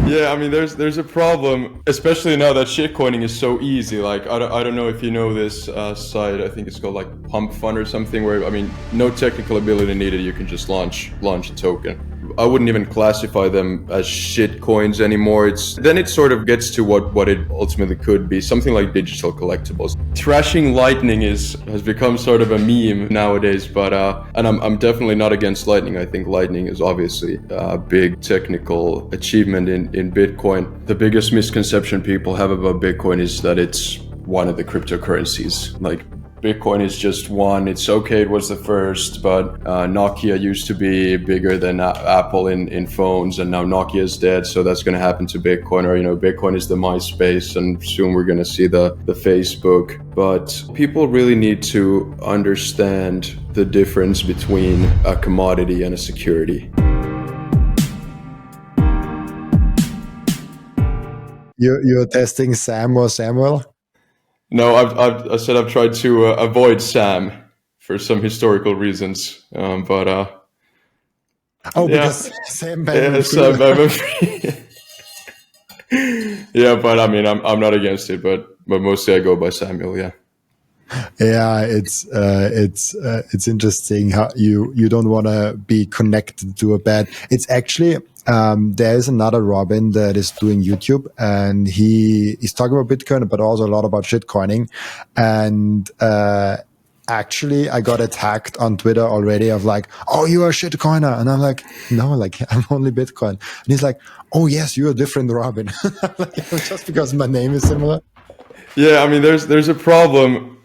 Yeah, I mean, there's a problem, especially now that shitcoining is so easy. Like, I don't know if you know this site. I think it's called like Pump Fund or something. Where I mean, no technical ability needed. You can just launch a token. I wouldn't even classify them as shitcoins anymore. It sort of gets to what it ultimately could be, something like digital collectibles. Thrashing Lightning has become sort of a meme nowadays, but and I'm definitely not against Lightning. I think Lightning is obviously a big technical achievement in Bitcoin. The biggest misconception people have about Bitcoin is that it's one of the cryptocurrencies. Like, Bitcoin is just one. It's okay, it was the first, but Nokia used to be bigger than Apple in phones, and now Nokia is dead, so that's going to happen to Bitcoin. Or, Bitcoin is the MySpace, and soon we're going to see the Facebook. But people really need to understand the difference between a commodity and a security. You're testing Sam or Samuel? No, I said I've tried to avoid Sam for some historical reasons, but because Sam Sam yeah, but I mean, I'm not against it, but mostly I go by Samuel. Yeah. Yeah, it's interesting how you don't want to be connected to a bad. It's actually there is another Robin that is doing YouTube, and he's talking about Bitcoin, but also a lot about shitcoining. And actually, I got attacked on Twitter already of like, "Oh, you are a shitcoiner," and I'm like, "No, like I'm only Bitcoin." And he's like, "Oh yes, you're a different Robin," like, just because my name is similar. Yeah, I mean, there's a problem,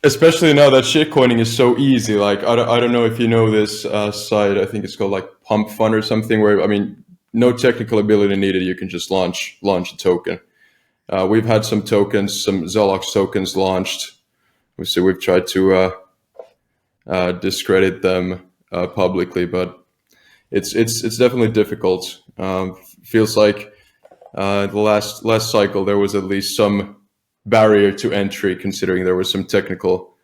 especially now that shitcoining is so easy. Like, I don't know if you know this site. I think it's called like Pump Fund or something. Where I mean, no technical ability needed. You can just launch a token. We've had some tokens, some Zolox tokens launched. So we've tried to discredit them publicly, but it's definitely difficult. Feels like the last cycle there was at least some barrier to entry, considering there was some technical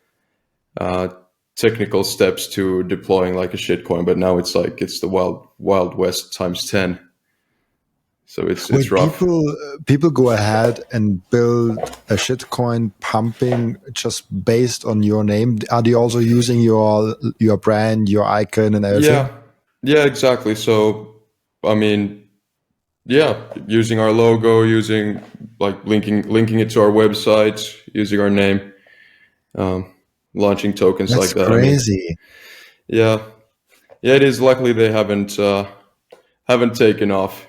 steps to deploying like a shitcoin, but now it's like it's the wild west times 10. So it's rough. People go ahead and build a shitcoin pumping just based on your name. Are they also using your brand, your icon, and everything? Yeah, exactly. So I mean, yeah, using our logo, using like linking it to our website, using our name, launching tokens That's like that. crazy. I mean, yeah, it is. Luckily, they haven't taken off.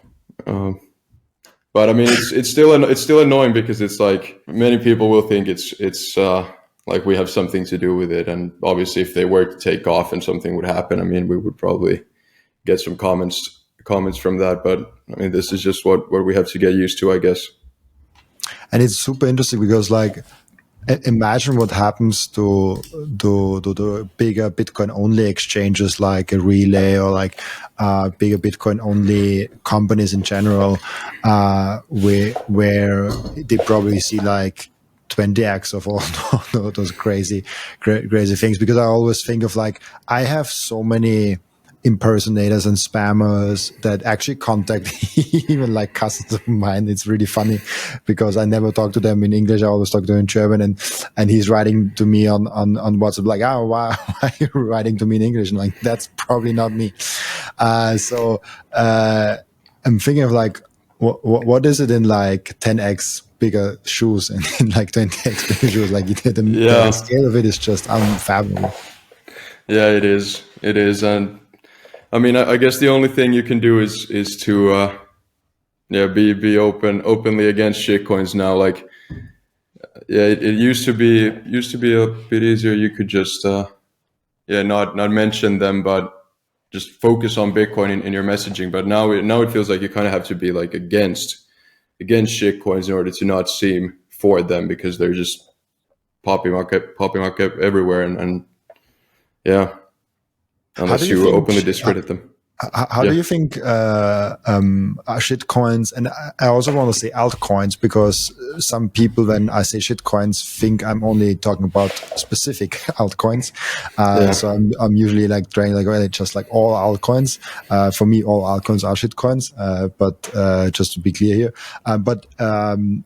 But I mean, it's still annoying because it's like many people will think it's like we have something to do with it, and obviously, if they were to take off and something would happen, I mean, we would probably get some comments from that. But I mean, this is just what we have to get used to, I guess. And it's super interesting because, like, imagine what happens to the bigger Bitcoin only exchanges like a Relay or like bigger Bitcoin only companies in general, where they probably see like 20x of all those crazy things. Because I always think of like, I have so many impersonators and spammers that actually contact even like cousins of mine. It's really funny because I never talk to them in English. I always talk to them in German, and he's writing to me on WhatsApp like, "Oh, why are you writing to me in English?" And like, that's probably not me. So I'm thinking of like, what is it in like 10x bigger shoes and in like 20x bigger shoes? Like the scale of it is just unfathomable. Yeah, it is. And I mean, I guess the only thing you can do is to be openly against shitcoins now. Like, it used to be a bit easier. You could just not mention them, but just focus on Bitcoin in your messaging. But now it feels like you kind of have to be like against shitcoins in order to not seem for them, because they're just popping up everywhere, and yeah. Unless you openly discredit them. How do you think shitcoins, and I also want to say altcoins, because some people, when I say shitcoins, think I'm only talking about specific altcoins. So I'm usually like trying like, well, it's just like all altcoins. For me, all altcoins are shitcoins. But just to be clear here,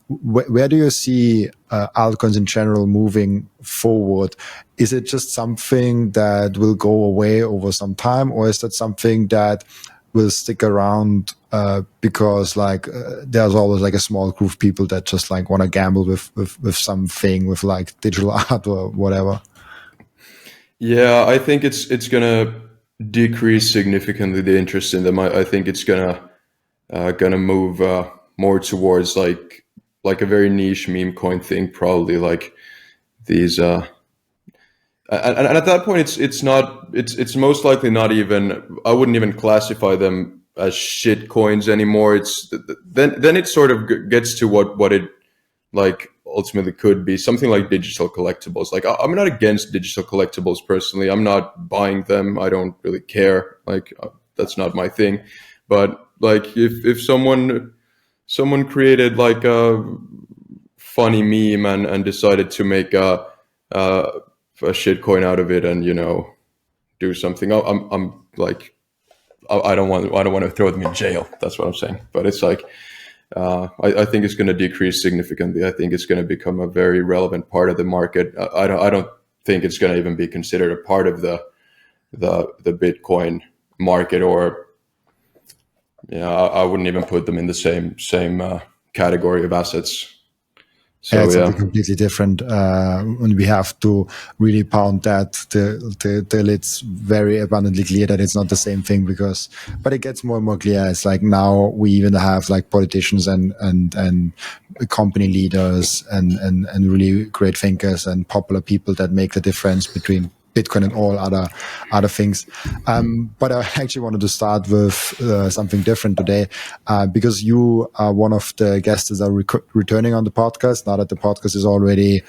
where do you see altcoins in general moving forward? Is it just something that will go away over some time, or is that something that will stick around because like there's always like a small group of people that just like want to gamble with something, with like digital art or whatever? Yeah, I think it's gonna decrease significantly the interest in them. I think it's gonna move more towards like a very niche meme coin thing, probably like these. And at that point, it's most likely not even. I wouldn't even classify them as shit coins anymore. Then it sort of gets to what it like ultimately could be, something like digital collectibles. Like I'm not against digital collectibles personally. I'm not buying them. I don't really care. Like that's not my thing. But like if someone created like a funny meme and decided to make a shit coin out of it and do something, I'm like I don't want to throw them in jail. That's what I'm saying. But it's like I think it's going to decrease significantly. I think it's going to become a very relevant part of the market. I don't think it's going to even be considered a part of the Bitcoin market, or I wouldn't even put them in the same category of assets. So it's something completely different, and we have to really pound that till it's very abundantly clear that it's not the same thing. But it gets more and more clear. It's like now we even have like politicians and company leaders and really great thinkers and popular people that make the difference between Bitcoin and all other things. But I actually wanted to start with something different today, because you are one of the guests that are returning on the podcast, now that the podcast is already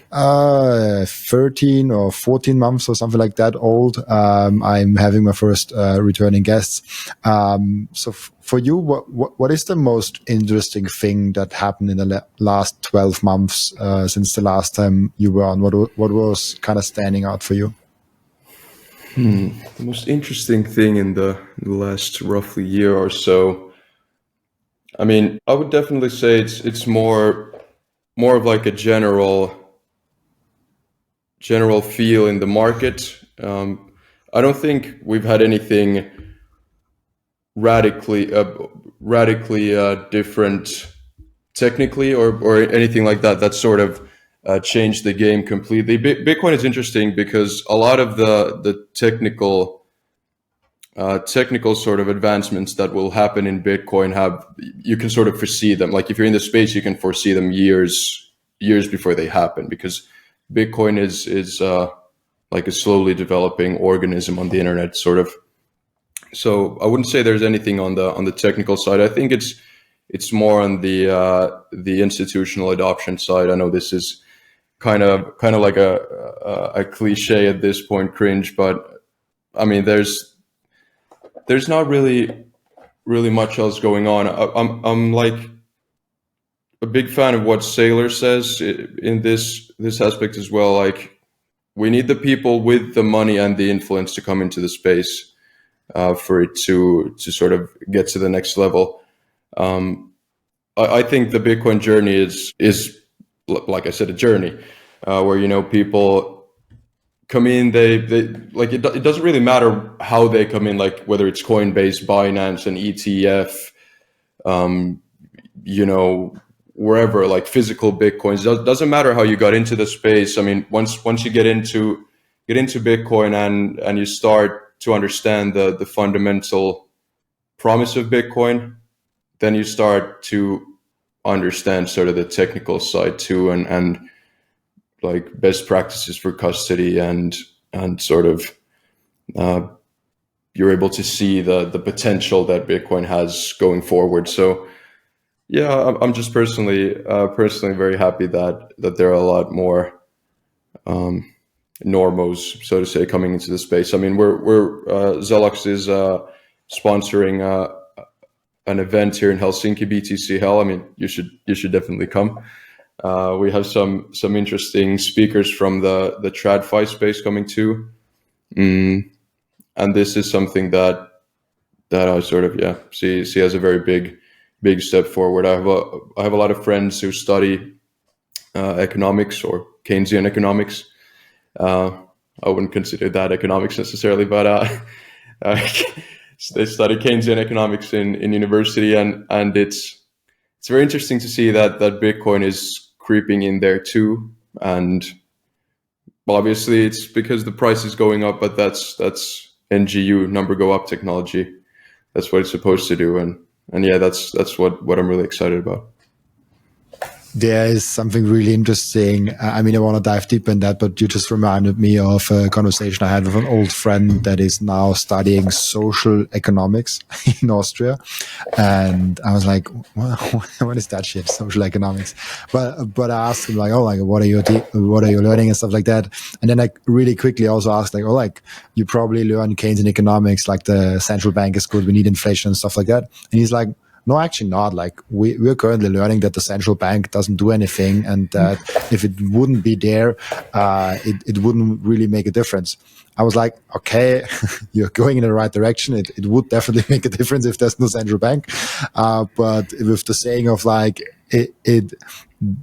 13 or 14 months or something like that old. I'm having my first returning guests. So for you, what is the most interesting thing that happened in the last 12 months since the last time you were on? What was kind of standing out for you? The most interesting thing in the last roughly year or so, I mean, I would definitely say it's more of like a general feel in the market. I don't think we've had anything radically different technically or anything like that sort of changed the game completely. Bitcoin is interesting because a lot of the technical sort of advancements that will happen in Bitcoin you can sort of foresee them. Like if you're in the space, you can foresee them years before they happen, because Bitcoin is like a slowly developing organism on the internet, sort of. So I wouldn't say there's anything on the technical side. I think it's more on the institutional adoption side. I know this is kind of like a cliche at this point, cringe, but I mean there's not really much else going on. I'm like a big fan of what Seyr says in this aspect as well. Like we need the people with the money and the influence to come into the space for it to sort of get to the next level. I think the Bitcoin journey is like I said, a journey where people come in. They like it doesn't really matter how they come in, like whether it's Coinbase, Binance, an ETF, wherever, like physical Bitcoins. Doesn't matter how you got into the space. I mean, once you get into Bitcoin and you start to understand the fundamental promise of Bitcoin, then you start to understand sort of the technical side too, and like best practices for custody and sort of you're able to see the potential that Bitcoin has going forward. So yeah, I'm just personally very happy that there are a lot more normos, so to say, coming into the space. I mean, we're Zelux sponsoring an event here in Helsinki, BTC Hell. I mean, you should definitely come. We have some interesting speakers from the TradFi space coming too, and this is something that I sort of see as a very big step forward. I have a lot of friends who study economics or Keynesian economics. I wouldn't consider that economics necessarily, but they study Keynesian economics in university, and it's very interesting to see that Bitcoin is creeping in there too. And obviously it's because the price is going up, but that's NGU, number go up technology. That's what it's supposed to do, and yeah, that's what I'm really excited about. There is something really interesting. I mean, I want to dive deep in that, but you just reminded me of a conversation I had with an old friend that is now studying social economics in Austria. And I was like, what is that shit, social economics? But I asked him like, what are you learning and stuff like that. And then I really quickly also asked like, you probably learn Keynesian economics, like the central bank is good, we need inflation and stuff like that. And he's like, no, actually not. Like we're currently learning that the central bank doesn't do anything, and that if it wouldn't be there, it wouldn't really make a difference. I was like, okay, you're going in the right direction. It would definitely make a difference if there's no central bank. But with the saying of like,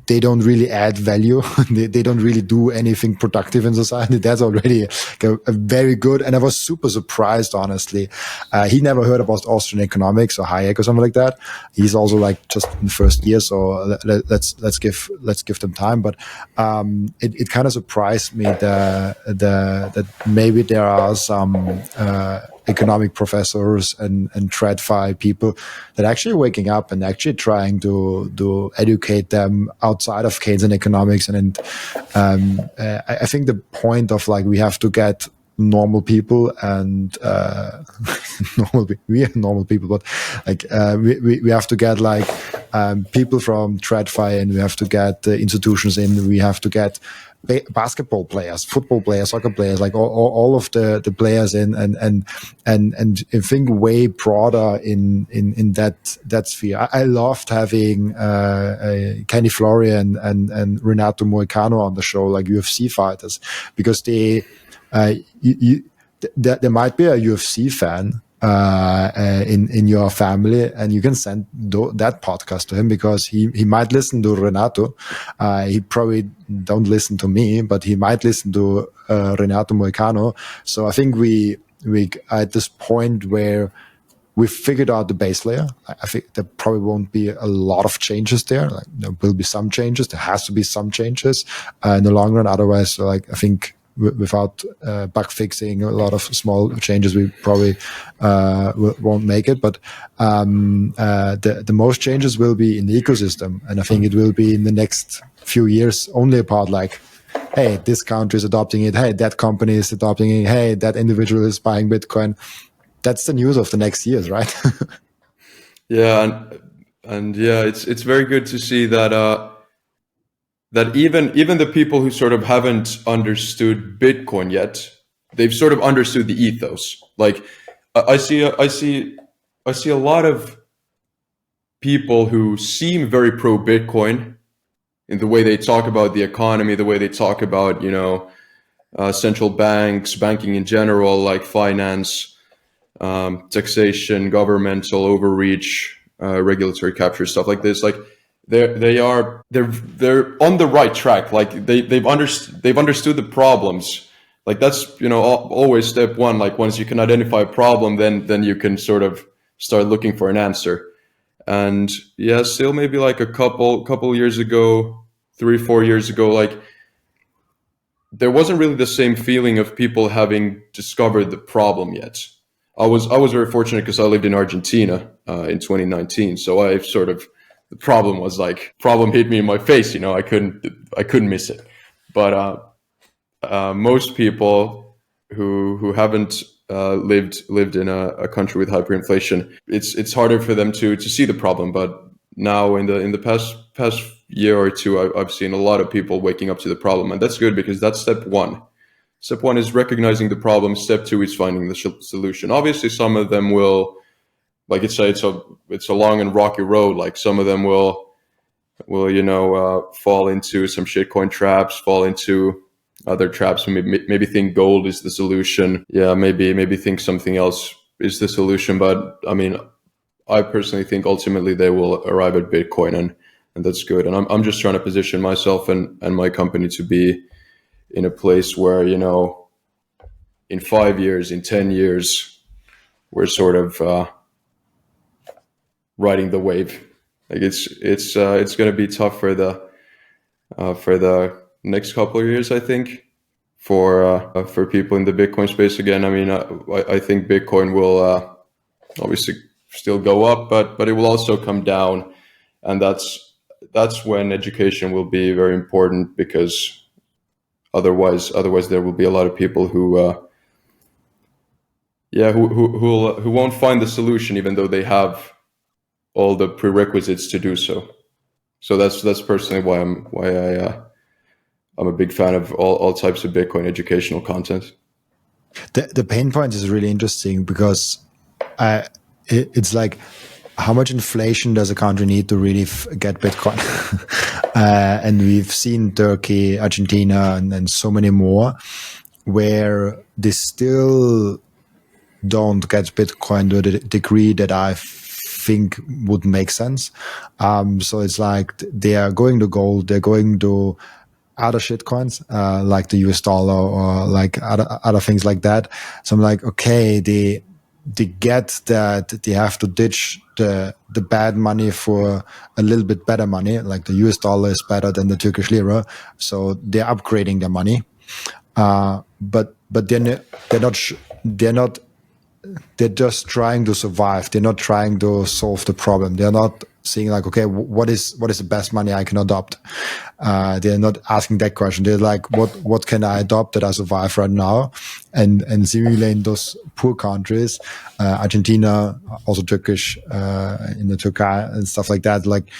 they don't really add value. they don't really do anything productive in society. That's already a very good. And I was super surprised, honestly. He never heard about Austrian economics or Hayek or something like that. He's also like just in the first year, so let's give them time. But it kind of surprised me that maybe there are some economic professors and TradFi people that actually are waking up and actually trying to educate them outside of Keynesian economics. And I think the point of like, we have to get normal people and we are normal people, but like we have to get like people from TradFi, and we have to get institutions in, we have to get basketball players, football players, soccer players, like all of the players in, and I think way broader in that sphere. I loved having Kenny Florian and Renato Moicano on the show, like UFC fighters, because they there might be a UFC fan in your family, and you can send that podcast to him, because he might listen to Renato. He probably don't listen to me, but he might listen to Renato Moicano. So I think we at this point where we've figured out the base layer. I think there probably won't be a lot of changes there. Like, there will be some changes. There has to be some changes in the long run. Otherwise, like, I think without bug fixing, a lot of small changes, we probably won't make it. But the most changes will be in the ecosystem, and I think it will be in the next few years only about like, hey, this country is adopting it. Hey, that company is adopting it. Hey, that individual is buying Bitcoin. That's the news of the next years, right? Yeah, and yeah, it's very good to see that. That even the people who sort of haven't understood Bitcoin yet, they've sort of understood the ethos. Like I see a lot of people who seem very pro Bitcoin in the way they talk about the economy, the way they talk about, central banks, banking in general, like finance, taxation, governmental overreach, regulatory capture, stuff like this. Like they're on the right track. Like they've understood the problems. Like that's always step one. Like once you can identify a problem, then you can sort of start looking for an answer. And yeah, still maybe like a couple years ago, 3-4 years ago, like there wasn't really the same feeling of people having discovered the problem yet. I was very fortunate because I lived in Argentina in 2019, so I sort of, the problem hit me in my face. I couldn't miss it. But most people who haven't lived in a country with hyperinflation, it's harder for them to see the problem. But now in the past year or two, I've seen a lot of people waking up to the problem, and that's good because that's step one. step one is recognizing the problem. Step two is finding the solution. Obviously, some of them will, like it's a long and rocky road. Like some of them will fall into some shitcoin traps, fall into other traps. Maybe think gold is the solution. Yeah, maybe think something else is the solution. But I mean, I personally think ultimately they will arrive at Bitcoin, and that's good. And I'm just trying to position myself and my company to be in a place where, in 5 years, in 10 years, we're sort of riding the wave. Like it's going to be tough for the next couple of years, I think, for people in the Bitcoin space. Again, I mean, I think Bitcoin will obviously still go up, but it will also come down, and that's when education will be very important, because otherwise there will be a lot of people who won't find the solution, even though they have all the prerequisites to do so. So that's personally why I'm a big fan of all types of Bitcoin educational content. The pain point is really interesting, because it's like, how much inflation does a country need to really get Bitcoin? And we've seen Turkey, Argentina, and so many more, where they still don't get Bitcoin to the degree that I think would make sense. So it's like they are going to gold, they're going to other shitcoins, like the US dollar or like other things like that. So I'm like, okay, they get that they have to ditch the bad money for a little bit better money. Like the US dollar is better than the Turkish lira, so they're upgrading their money. But they're just trying to survive. They're not trying to solve the problem. They're not saying like, okay, what is the best money I can adopt? They're not asking that question. They're like, what can I adopt that I survive right now? And similarly in those poor countries, Argentina, also Turkish, in the Turkey and stuff like that, like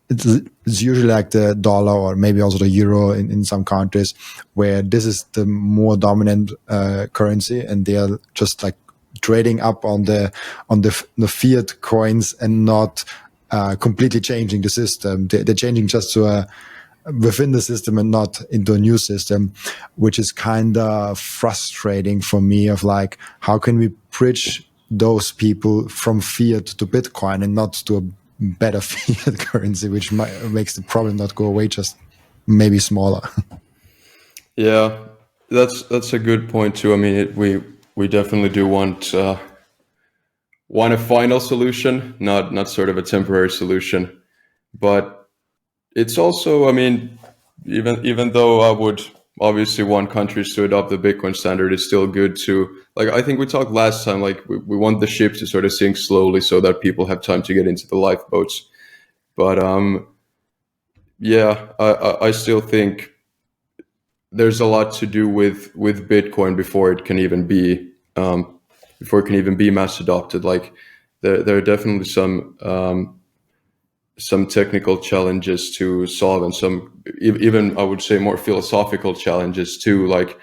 it's usually like the dollar or maybe also the euro in some countries, where this is the more dominant currency, and they are just like trading up on the fiat coins and not completely changing the system. They're changing just to within the system and not into a new system, which is kind of frustrating for me. Of like, how can we bridge those people from fiat to Bitcoin and not to a better fiat currency, which makes the problem not go away, just maybe smaller. Yeah, that's a good point too. I mean, we definitely do want a final solution, not sort of a temporary solution. But it's also, I mean, even though I would obviously want countries to adopt the Bitcoin standard, it's still good to, like, I think we talked last time, like we want the ship to sort of sink slowly so that people have time to get into the lifeboats. But yeah, I still think there's a lot to do with Bitcoin before it can even be mass adopted. Like there are definitely some technical challenges to solve, and some even I would say more philosophical challenges too. Like,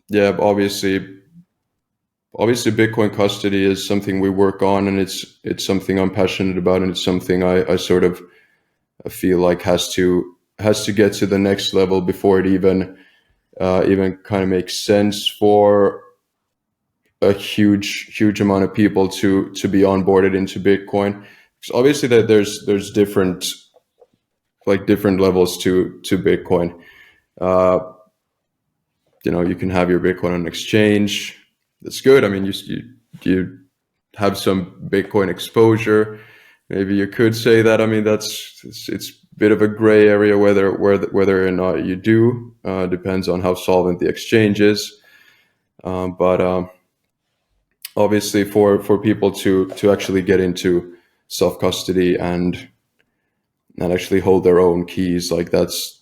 yeah, obviously Bitcoin custody is something we work on, and it's something I'm passionate about, and it's something I sort of feel like has to get to the next level before it even kind of makes sense for a huge amount of people to be onboarded into Bitcoin. Because obviously that there's different levels to Bitcoin. You can have your Bitcoin on an exchange. That's good. I mean, you have some Bitcoin exposure. Maybe you could say that. I mean, it's a bit of a gray area whether or not you do. Depends on how solvent the exchange is. But obviously, for people to actually get into self custody and actually hold their own keys, like that's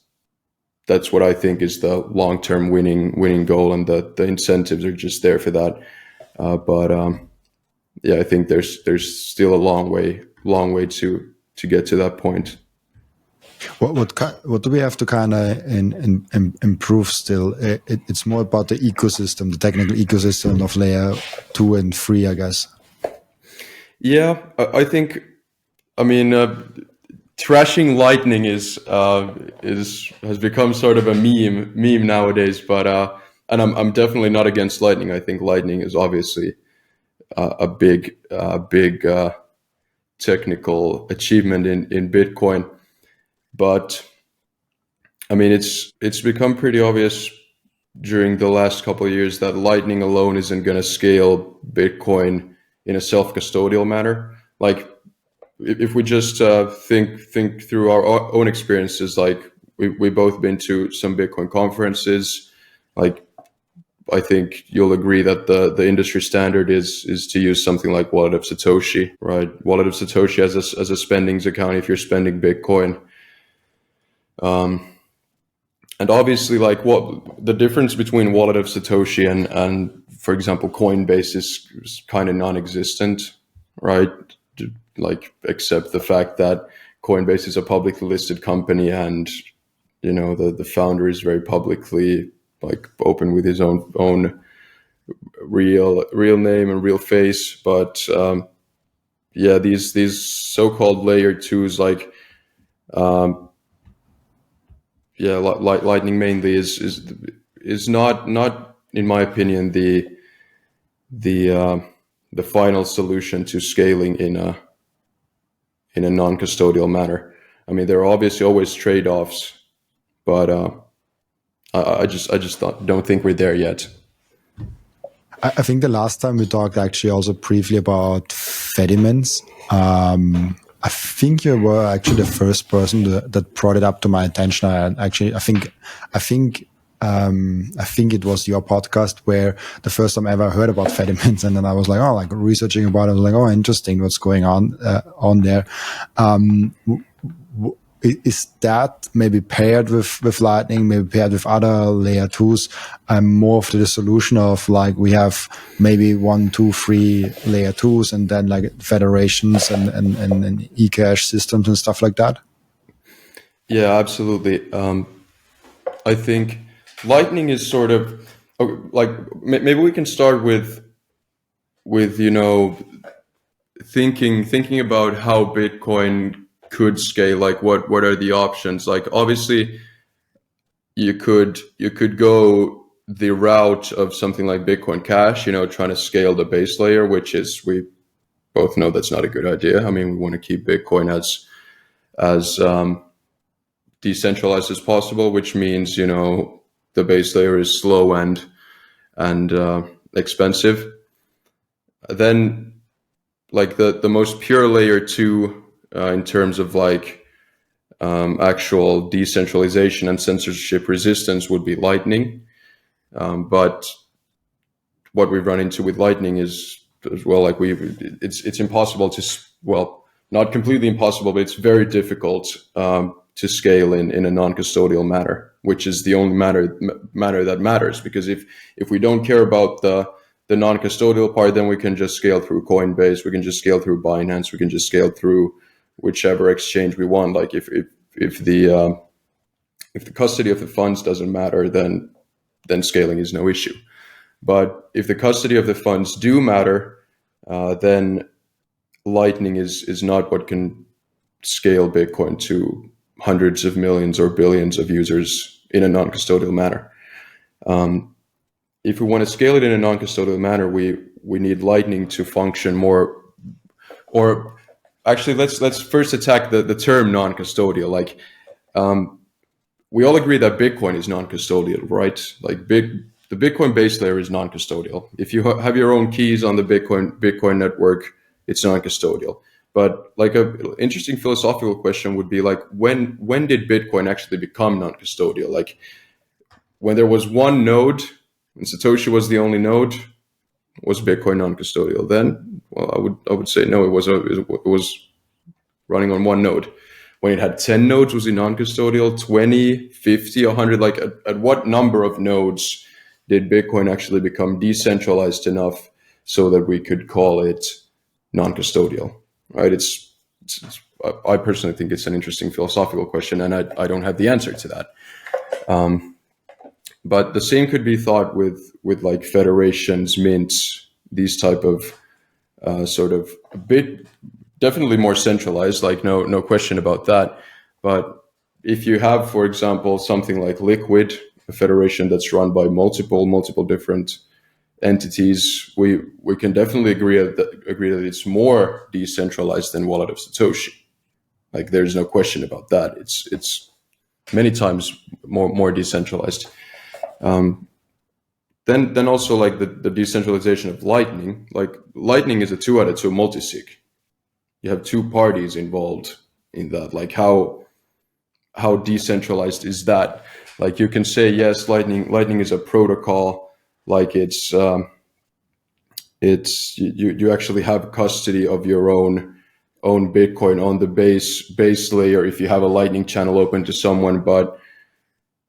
what I think is the long term winning goal, and the incentives are just there for that. But yeah, I think there's still a long way to get to that point. What do we have to kind of improve still? It's more about the ecosystem, the technical ecosystem of layer 2 and 3, I guess. Yeah, I think. I mean, trashing Lightning has become sort of a meme nowadays. But and I'm definitely not against Lightning. I think Lightning is obviously a big technical achievement in Bitcoin. But I mean, it's become pretty obvious during the last couple of years that Lightning alone isn't going to scale Bitcoin in a self-custodial manner. Like, if we just think through our own experiences, like we both been to some Bitcoin conferences. Like, I think you'll agree that the industry standard is to use something like Wallet of Satoshi, right? Wallet of Satoshi as a spendings account if you're spending Bitcoin. And obviously, like, what the difference between Wallet of Satoshi and for example, Coinbase is kind of non-existent, right? Like, except the fact that Coinbase is a publicly listed company, and the founder is very publicly like open with his own real name and real face. But yeah, these so-called layer twos, like Lightning mainly is not in my opinion the final solution to scaling in a non-custodial manner. I mean, there are obviously always trade-offs, but I just don't think we're there yet. I think the last time we talked actually also briefly about Fediments. I think you were actually the first person that brought it up to my attention. I think it was your podcast where the first time I ever heard about Fediments, and then I was like, researching about it. I was like, interesting, what's going on there. Is that maybe paired with Lightning, maybe paired with other layer twos, more of the solution of like we have maybe 1, 2, 3 layer twos and then like federations and eCash systems and stuff like that? Yeah, absolutely. I think Lightning is sort of like, maybe we can start with thinking about how Bitcoin could scale. Like, what are the options? Like, obviously you could go the route of something like Bitcoin Cash, trying to scale the base layer, which is, we both know that's not a good idea. I mean, we want to keep Bitcoin as decentralized as possible, which means the base layer is slow and expensive. Then, like, the most pure layer 2 in terms of like actual decentralization and censorship resistance would be Lightning. But what we've run into with Lightning is as well, like it's impossible to, well, not completely impossible, but it's very difficult to scale in a non-custodial manner, which is the only matter that matters. Because if we don't care about the non-custodial part, then we can just scale through Coinbase, we can just scale through Binance, we can just scale through whichever exchange we want. Like, if the custody of the funds doesn't matter, then scaling is no issue. But if the custody of the funds do matter, then Lightning is not what can scale Bitcoin to hundreds of millions or billions of users in a non-custodial manner. If we want to scale it in a non-custodial manner, we need Lightning to function more, or actually, let's first attack the term non-custodial. Like, we all agree that Bitcoin is non-custodial, right? Like, the Bitcoin base layer is non-custodial. If you have your own keys on the Bitcoin network, it's non-custodial. But like, a interesting philosophical question would be like, when did Bitcoin actually become non-custodial? Like, when there was one node and Satoshi was the only node, was Bitcoin non-custodial? Then, well, I would say no. It was running on one node. When it had 10 nodes, was it non-custodial? 20, 50, 100? Like, at what number of nodes did Bitcoin actually become decentralized enough so that we could call it non-custodial? Right? I personally think it's an interesting philosophical question, and I don't have the answer to that. But the same could be thought with like federations, mints, these type of sort of a bit definitely more centralized, like no question about that. But if you have, for example, something like Liquid, a federation that's run by multiple different entities, we can definitely agree that it's more decentralized than Wallet of Satoshi. Like there's no question about that. It's many times more decentralized. Then also like the decentralization of Lightning. Like Lightning is a 2 out of 2 multisig. You have two parties involved in that. Like how decentralized is that? Like you can say yes, Lightning is a protocol. Like it's you actually have custody of your own Bitcoin on the base layer if you have a Lightning channel open to someone, but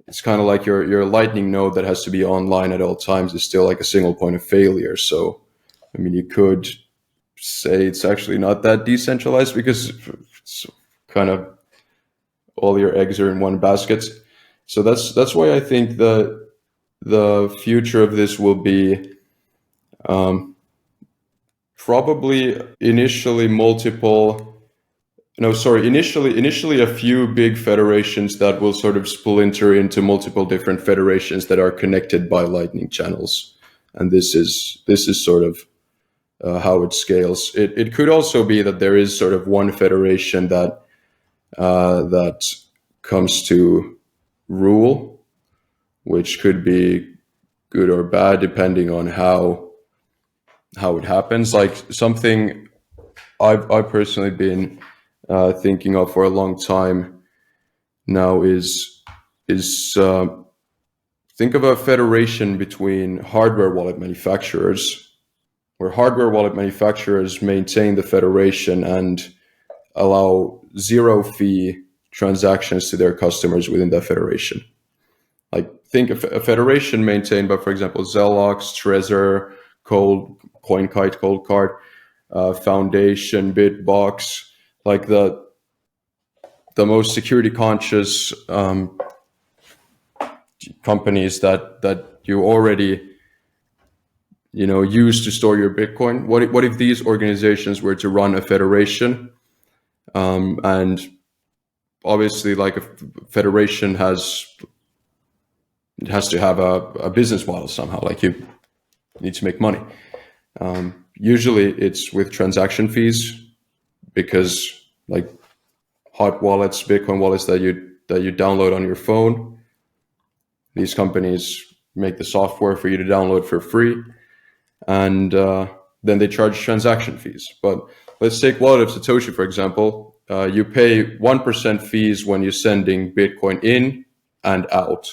it's kind of like your Lightning node that has to be online at all times is still like a single point of failure. So, I mean, you could say it's actually not that decentralized because it's kind of all your eggs are in one basket. So that's why I think the future of this will be probably initially a few big federations that will sort of splinter into multiple different federations that are connected by Lightning channels. And this is sort of how it scales. It could also be that there is sort of one federation that comes to rule, which could be good or bad depending on how it happens. Like something I've personally been thinking of for a long time now is think of a federation between hardware wallet manufacturers, where hardware wallet manufacturers maintain the federation and allow zero fee transactions to their customers within that federation. Like think of a federation maintained by, for example, Zelox, Trezor, CoinKite, Coldcard, Foundation, BitBox, like the most security conscious companies that you already use to store your Bitcoin. What if these organizations were to run a federation, and obviously like a federation has to have a business model somehow, like you need to make money. Usually it's with transaction fees, because like hot wallets, Bitcoin wallets that you download on your phone, these companies make the software for you to download for free, and then they charge transaction fees. But let's take Wallet of Satoshi, for example. You pay 1% fees when you're sending Bitcoin in and out.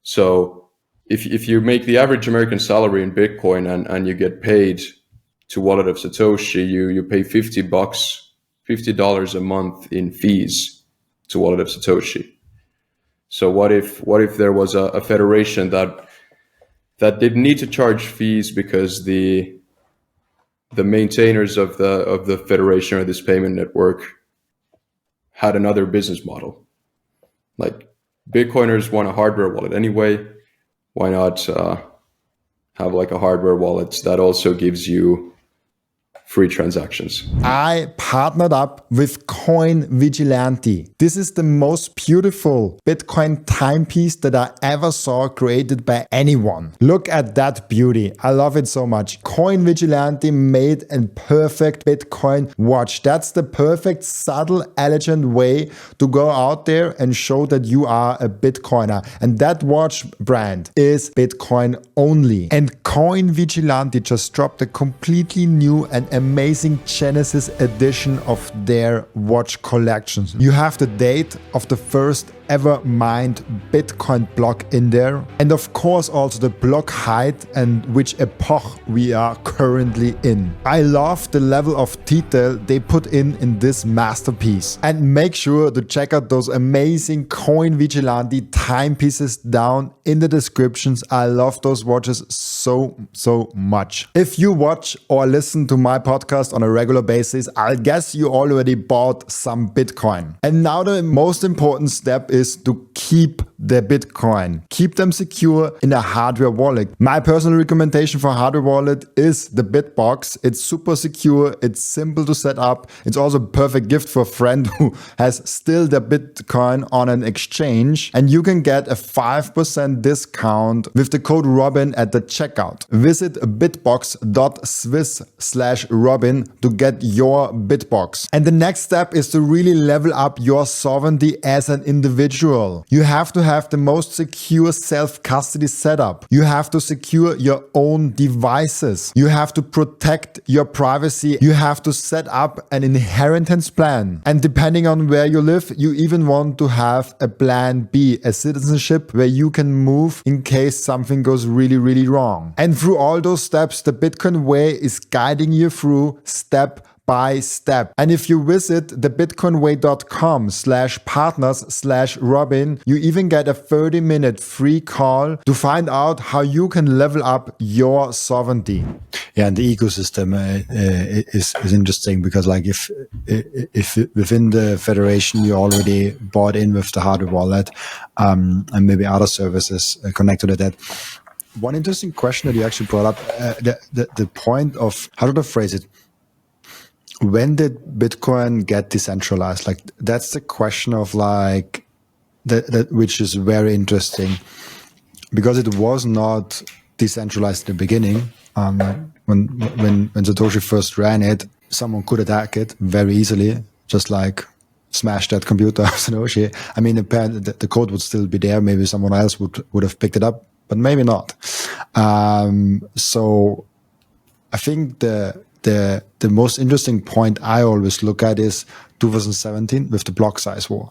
So if you make the average American salary in Bitcoin and you get paid to Wallet of Satoshi, you pay $50 a month in fees to Wallet of Satoshi. So what if there was a federation that didn't need to charge fees because the maintainers of the federation or this payment network had another business model? Like Bitcoiners want a hardware wallet anyway. Why not have like a hardware wallet that also gives you free transactions? I partnered up with Coin Vigilante. This is the most beautiful Bitcoin timepiece that I ever saw created by anyone. Look at that beauty. I love it so much. Coin Vigilante made a perfect Bitcoin watch. That's the perfect, subtle, elegant way to go out there and show that you are a Bitcoiner. And that watch brand is Bitcoin only. And Coin Vigilante just dropped a completely new and amazing Genesis edition of their watch collections. You have the date of the first ever mined Bitcoin block in there. And of course also the block height and which epoch we are currently in. I love the level of detail they put in this masterpiece. And make sure to check out those amazing Coin Vigilante timepieces down in the descriptions. I love those watches so much. If you watch or listen to my podcast on a regular basis, I guess you already bought some Bitcoin. And now the most important step is to keep the Bitcoin. Keep them secure in a hardware wallet. My personal recommendation for hardware wallet is the BitBox. It's super secure. It's simple to set up. It's also a perfect gift for a friend who has still their Bitcoin on an exchange. And you can get a 5% discount with the code Robin at the checkout. Visit bitbox.swiss/Robin to get your BitBox. And the next step is to really level up your sovereignty as an individual. You have to have the most secure self-custody setup. You have to secure your own devices. You have to protect your privacy. You have to set up an inheritance plan. And depending on where you live, you even want to have a plan B, a citizenship where you can move in case something goes really wrong. And through all those steps, the Bitcoin way is guiding you through step by step. And if you visit thebitcoinway.com/partners/Robin, you even get a 30-minute free call to find out how you can level up your sovereignty. Yeah, and the ecosystem is interesting because like if within the federation you already bought in with the hardware wallet and maybe other services connected to that. One interesting question that you actually brought up, the point of, how did I phrase it? When did Bitcoin get decentralized? Like that's the question of like that which is very interesting because it was not decentralized in the beginning. When Satoshi first ran it, someone could attack it very easily, just like smash that computer of Satoshi. I mean, the code would still be there. Maybe someone else would have picked it up, but maybe not. So I think the most interesting point I always look at is 2017 with the block size war.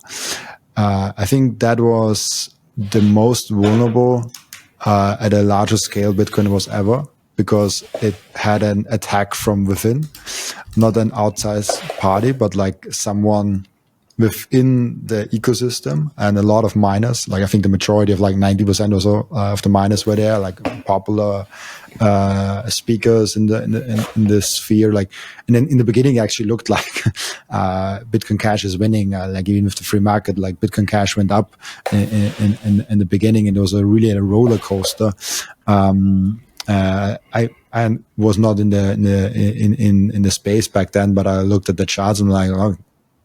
I think that was the most vulnerable at a larger scale Bitcoin was ever because it had an attack from within, not an outside party, but like someone within the ecosystem and a lot of miners. Like I think the majority of like 90% or so of the miners were there, like popular speakers in the sphere. Like, and then in the beginning, it actually looked like Bitcoin Cash is winning. Like even with the free market, like Bitcoin Cash went up in the beginning, and it was really a roller coaster. I was not in the space back then, but I looked at the charts and like, oh,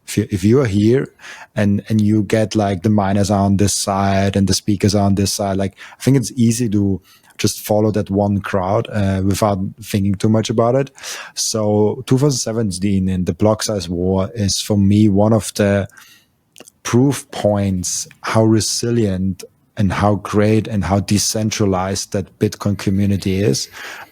if you are here and you get like the miners are on this side and the speakers are on this side, like I think it's easy to just follow that one crowd without thinking too much about it. So 2017 and the block size war is for me one of the proof points how resilient and how great and how decentralized that Bitcoin community is.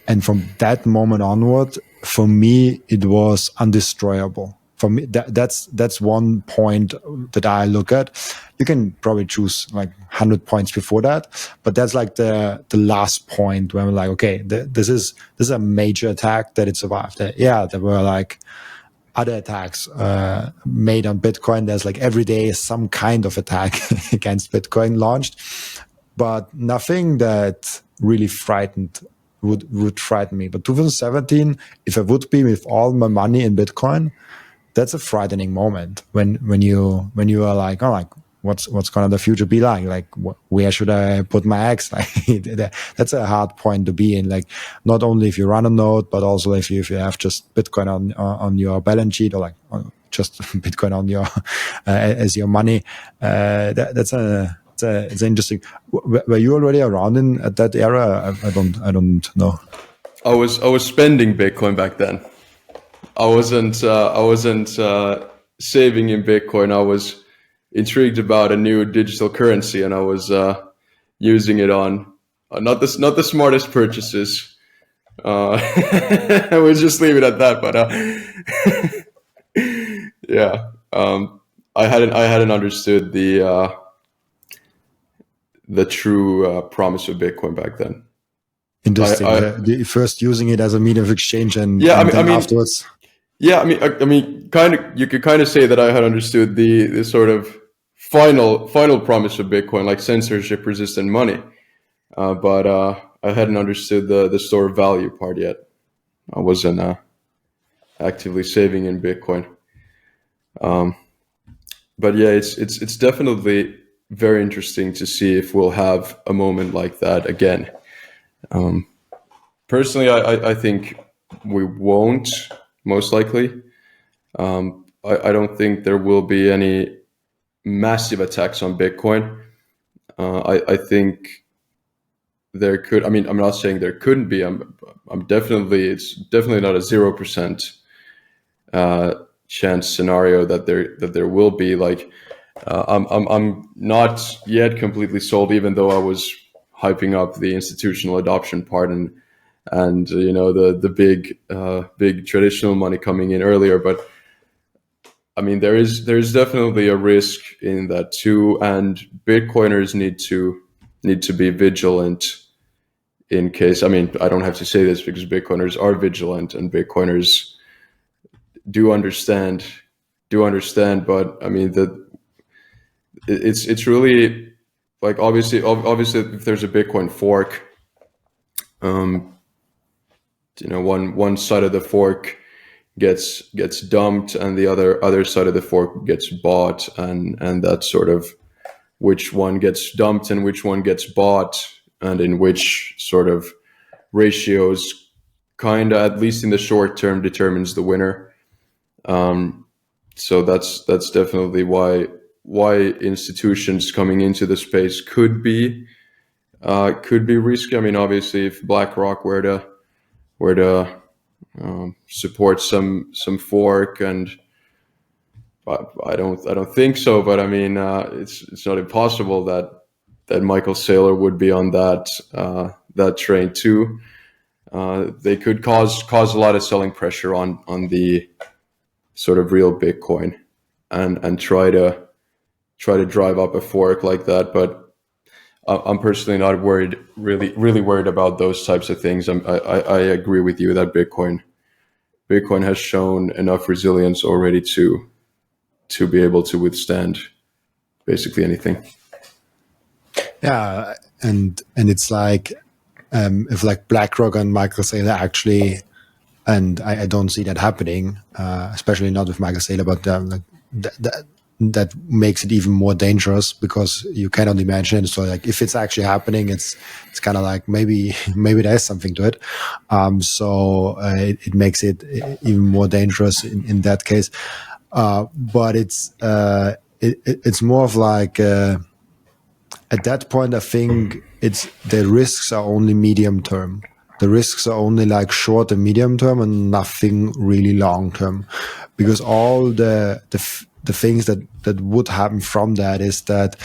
And from that moment onward, for me, it was undestroyable. For me, that's one point that I look at. You can probably choose like 100 points before that, but that's like the last point where I'm like, okay, this is a major attack that it survived. Yeah, there were like other attacks made on Bitcoin. There's like every day some kind of attack against Bitcoin launched, but nothing that really would frighten me. But 2017, if I would be with all my money in Bitcoin, that's a frightening moment when you are like, oh, like what's gonna the future be like? Like where should I put my eggs? Like that's a hard point to be in. Like not only if you run a node, but also if you have just Bitcoin on your balance sheet or like just Bitcoin on your as your money. It's interesting. Were you already around at that era? I don't know. I was spending Bitcoin back then. I wasn't saving in Bitcoin. I was intrigued about a new digital currency, and I was using it on not the smartest purchases. I would just leave it at that. But yeah, I hadn't understood the the true promise of Bitcoin back then. Interesting. The first using it as a medium of exchange, and then afterwards. Yeah, I mean, kind of. You could kind of say that I had understood the sort of final promise of Bitcoin, like censorship-resistant money, but I hadn't understood the store of value part yet. I wasn't actively saving in Bitcoin. But yeah, it's definitely very interesting to see if we'll have a moment like that again. Personally, I think we won't, most likely. I don't think there will be any massive attacks on Bitcoin. I think there could. I mean, I'm not saying there couldn't be. It's definitely not a 0% chance scenario that there will be. Like, I'm not yet completely sold, even though I was hyping up the institutional adoption part and the big traditional money coming in earlier. But I mean, there's definitely a risk in that too, and Bitcoiners need to be vigilant in case. I mean, I don't have to say this because Bitcoiners are vigilant and Bitcoiners do understand. But I mean it's really like obviously if there's a Bitcoin fork, one side of the fork gets dumped and the other side of the fork gets bought, and that's sort of which one gets dumped and which one gets bought and in which sort of ratios kind of, at least in the short term, determines the winner. So that's definitely why institutions coming into the space could be risky. I mean, obviously, if BlackRock were to support some fork, and I don't think so, but I mean, it's not impossible that Michael Saylor would be on that train too. They could cause a lot of selling pressure on the sort of real Bitcoin and try to drive up a fork like that. But I'm personally not really worried about those types of things. I agree with you that Bitcoin has shown enough resilience already to be able to withstand basically anything. Yeah, and it's like if like BlackRock and Michael Saylor actually, and I don't see that happening, especially not with Michael Saylor, but like that makes it even more dangerous because you cannot imagine it. So like if it's actually happening, it's kind of like maybe there's something to it. So it makes it even more dangerous in that case. But it's more of like at that point, I think the risks are only medium term. The risks are only like short and medium term and nothing really long term, because all the things that would happen from that is that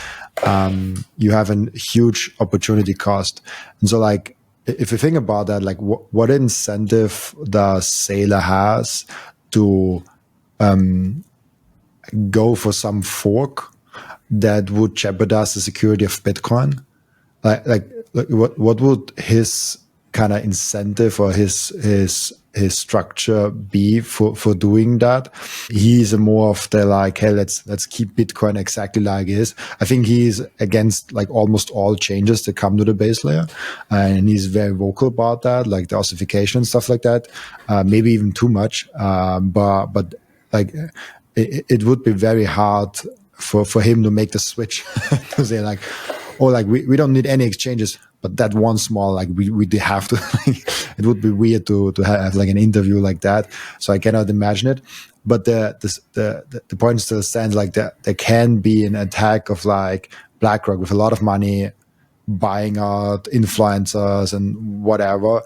you have a huge opportunity cost. And so like if you think about that, like what incentive does Saylor has to go for some fork that would jeopardize the security of Bitcoin? Like what would his kind of incentive or his structure be for doing that? He's more of the like, hey, let's keep Bitcoin exactly like it is. I think he's against like almost all changes that come to the base layer, and he's very vocal about that, like the ossification and stuff like that. Maybe even too much, but like it would be very hard for him to make the switch to say like, oh, like we don't need any exchanges, but that one small, like we have to. It would be weird to have like an interview like that. So I cannot imagine it. But the point still stands. Like there can be an attack of like BlackRock with a lot of money buying out influencers and whatever,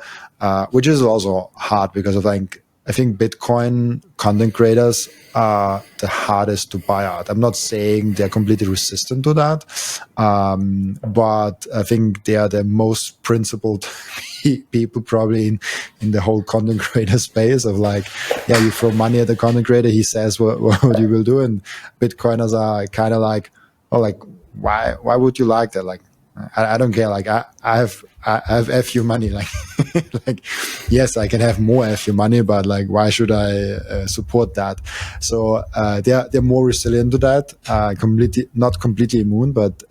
which is also hard because of like, I think Bitcoin content creators are the hardest to buy out. I'm not saying they're completely resistant to that, but I think they are the most principled people probably in the whole content creator space of like, yeah, you throw money at the content creator, he says what you will do, and Bitcoiners are kind of like, oh, like why would you like that? Like, I don't care. Like I have FU money. Like, like, yes, I can have more FU money, but like, why should I support that? So they're more resilient to that. Not completely immune, but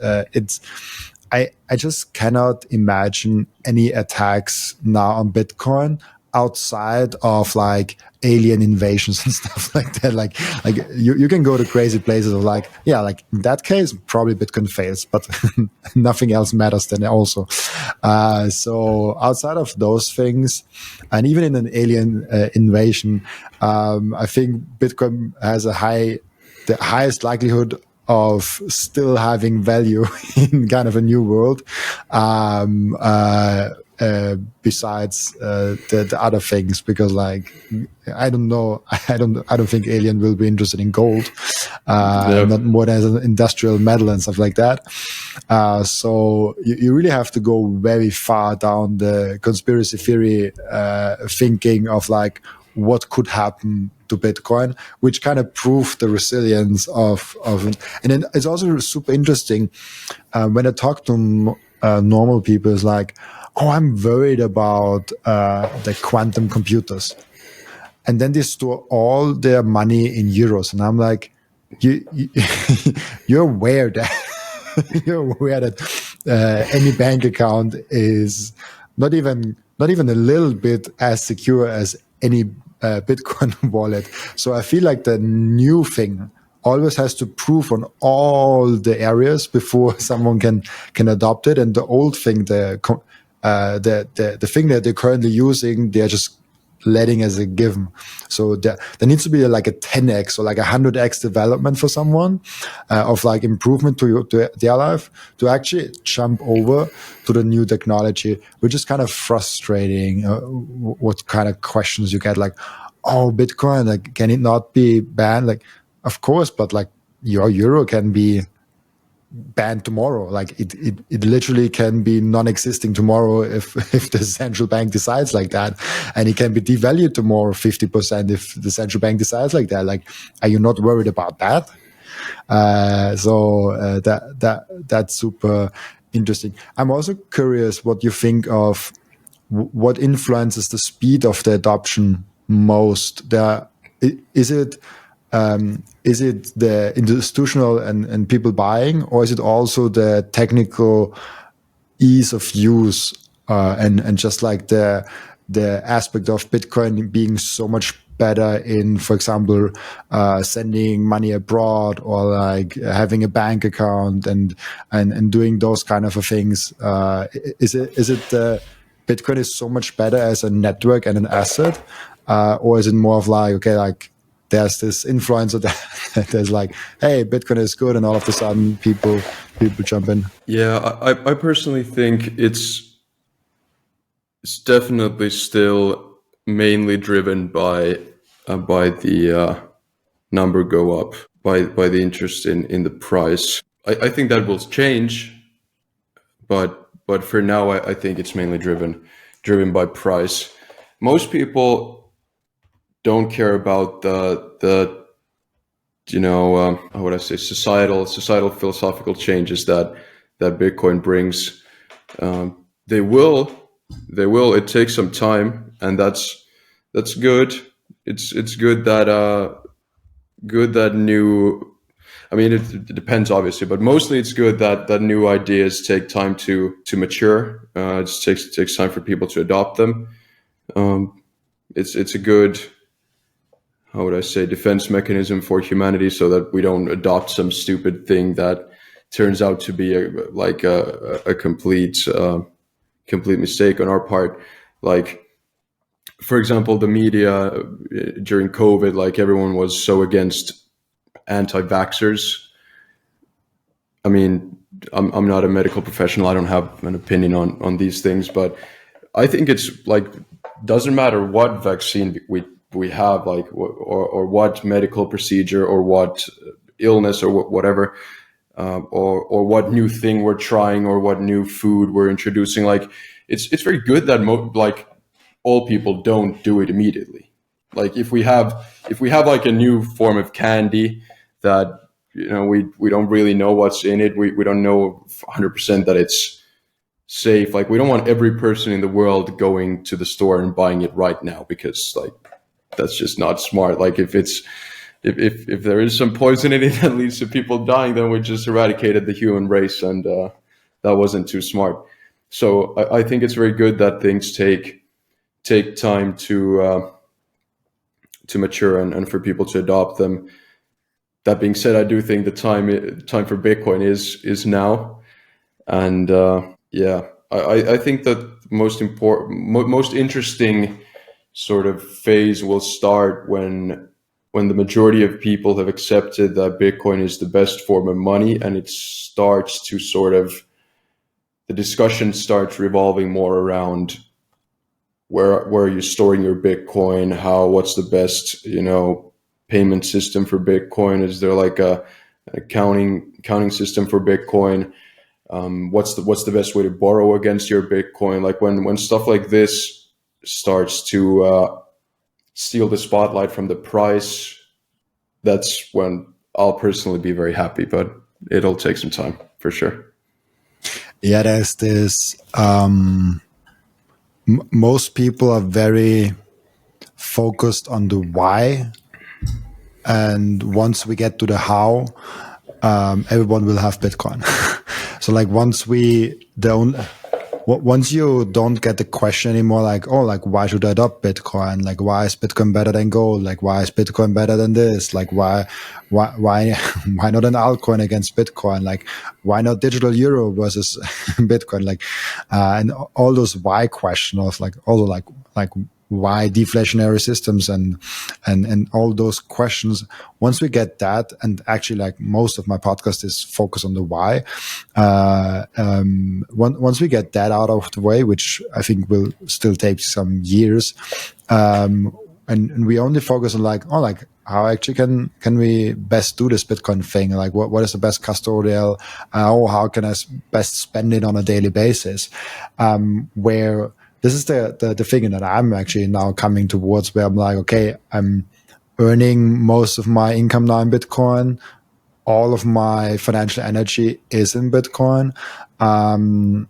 I just cannot imagine any attacks now on Bitcoin outside of like alien invasions and stuff like that. Like you can go to crazy places of like, yeah, like in that case, probably Bitcoin fails, but nothing else matters then also. So outside of those things, and even in an alien invasion, I think Bitcoin has the highest likelihood of still having value in kind of a new world. Besides the other things, because like I don't know, I don't think alien will be interested in gold, not more than as an industrial metal and stuff like that. So you really have to go very far down the conspiracy theory thinking of like what could happen to Bitcoin, which kind of proved the resilience of it. And then it's also super interesting when I talk to normal people, is like, oh, I'm worried about the quantum computers. And then they store all their money in euros. And I'm like, you're aware that you're aware that any bank account is not even a little bit as secure as any Bitcoin wallet. So I feel like the new thing always has to prove on all the areas before someone can adopt it. And the old thing, the thing that they're currently using, they're just letting as a given. So there needs to be like a 10x or like a 100x development for someone of like improvement to their life to actually jump over to the new technology, which is kind of frustrating. What kind of questions you get, like, oh, Bitcoin, like, can it not be banned? Like, of course, but like your euro can be banned tomorrow. Like it literally can be non-existing tomorrow if the central bank decides like that, and it can be devalued tomorrow 50% if the central bank decides like that. Like, are you not worried about that? So that's super interesting. I'm also curious what you think of what influences the speed of the adoption most. Is it the institutional and people buying, or is it also the technical ease of use and just like the aspect of Bitcoin being so much better in, for example, sending money abroad or like having a bank account and doing those kind of things? Is it Bitcoin is so much better as a network and an asset, or is it more of like, okay, like there's this influencer that there's like, hey, Bitcoin is good, and all of a sudden people jump in? Yeah, I personally think it's definitely still mainly driven by the number go up, by the interest in the price. I think that will change, but for now I think it's mainly driven by price. Most people don't care about the how would I say, societal philosophical changes that Bitcoin brings. They will. It takes some time, and that's good. It's good that new. I mean, it depends obviously, but mostly it's good that new ideas take time to mature. It takes time for people to adopt them. It's a good, how would I say, defense mechanism for humanity, so that we don't adopt some stupid thing that turns out to be a complete mistake on our part. Like, for example, the media during COVID, like everyone was so against anti-vaxxers. I mean, I'm not a medical professional. I don't have an opinion on these things, but I think it's like, doesn't matter what vaccine we have, like, or what medical procedure or what illness or whatever, or what new thing we're trying or what new food we're introducing. Like, it's very good that like all people don't do it immediately. Like if we have like a new form of candy that we don't really know what's in it. We don't know 100% that it's safe. Like, we don't want every person in the world going to the store and buying it right now, because like that's just not smart. Like, if there is some poison in it that leads to people dying, then we just eradicated the human race, and that wasn't too smart. So I think it's very good that things take time to mature and for people to adopt them. That being said, I do think the time for Bitcoin is now, and I think that most interesting sort of phase will start when the majority of people have accepted that Bitcoin is the best form of money, and it starts to sort of, the discussion starts revolving more around where are you storing your Bitcoin, what's the best payment system for Bitcoin, is there like a accounting system for Bitcoin, what's the best way to borrow against your Bitcoin. Like, when stuff like this starts to steal the spotlight from the price, that's when I'll personally be very happy, but it'll take some time for sure. Yeah, there's this most people are very focused on the why, and once we get to the how, everyone will have Bitcoin. So like once you don't get the question anymore, like, oh, like, why should I adopt Bitcoin? Like, why is Bitcoin better than gold? Like, why is Bitcoin better than this? Like, why not an altcoin against Bitcoin? Like, why not digital euro versus Bitcoin? Like, and all those why questions of like, also like why deflationary systems and all those questions. Once we get that, and actually like most of my podcast is focused on the why. Once we get that out of the way, which I think will still take some years, and we only focus on like, oh, like how actually can we best do this Bitcoin thing? Like what is the best custodial? How can I best spend it on a daily basis? Where this is the thing that I'm actually now coming towards, where I'm like, okay, I'm earning most of my income now in Bitcoin. All of my financial energy is in Bitcoin. And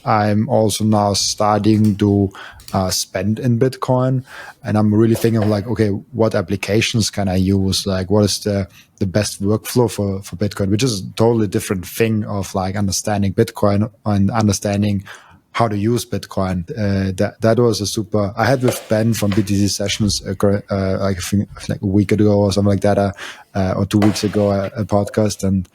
I'm also now starting to spend in Bitcoin. And I'm really thinking of like, okay, what applications can I use? Like, what is the best workflow for Bitcoin, which is a totally different thing of like understanding Bitcoin and understanding how to use Bitcoin. That was a super. I had with Ben from BTC Sessions like I think like a week ago or something like that, or 2 weeks ago, a podcast, and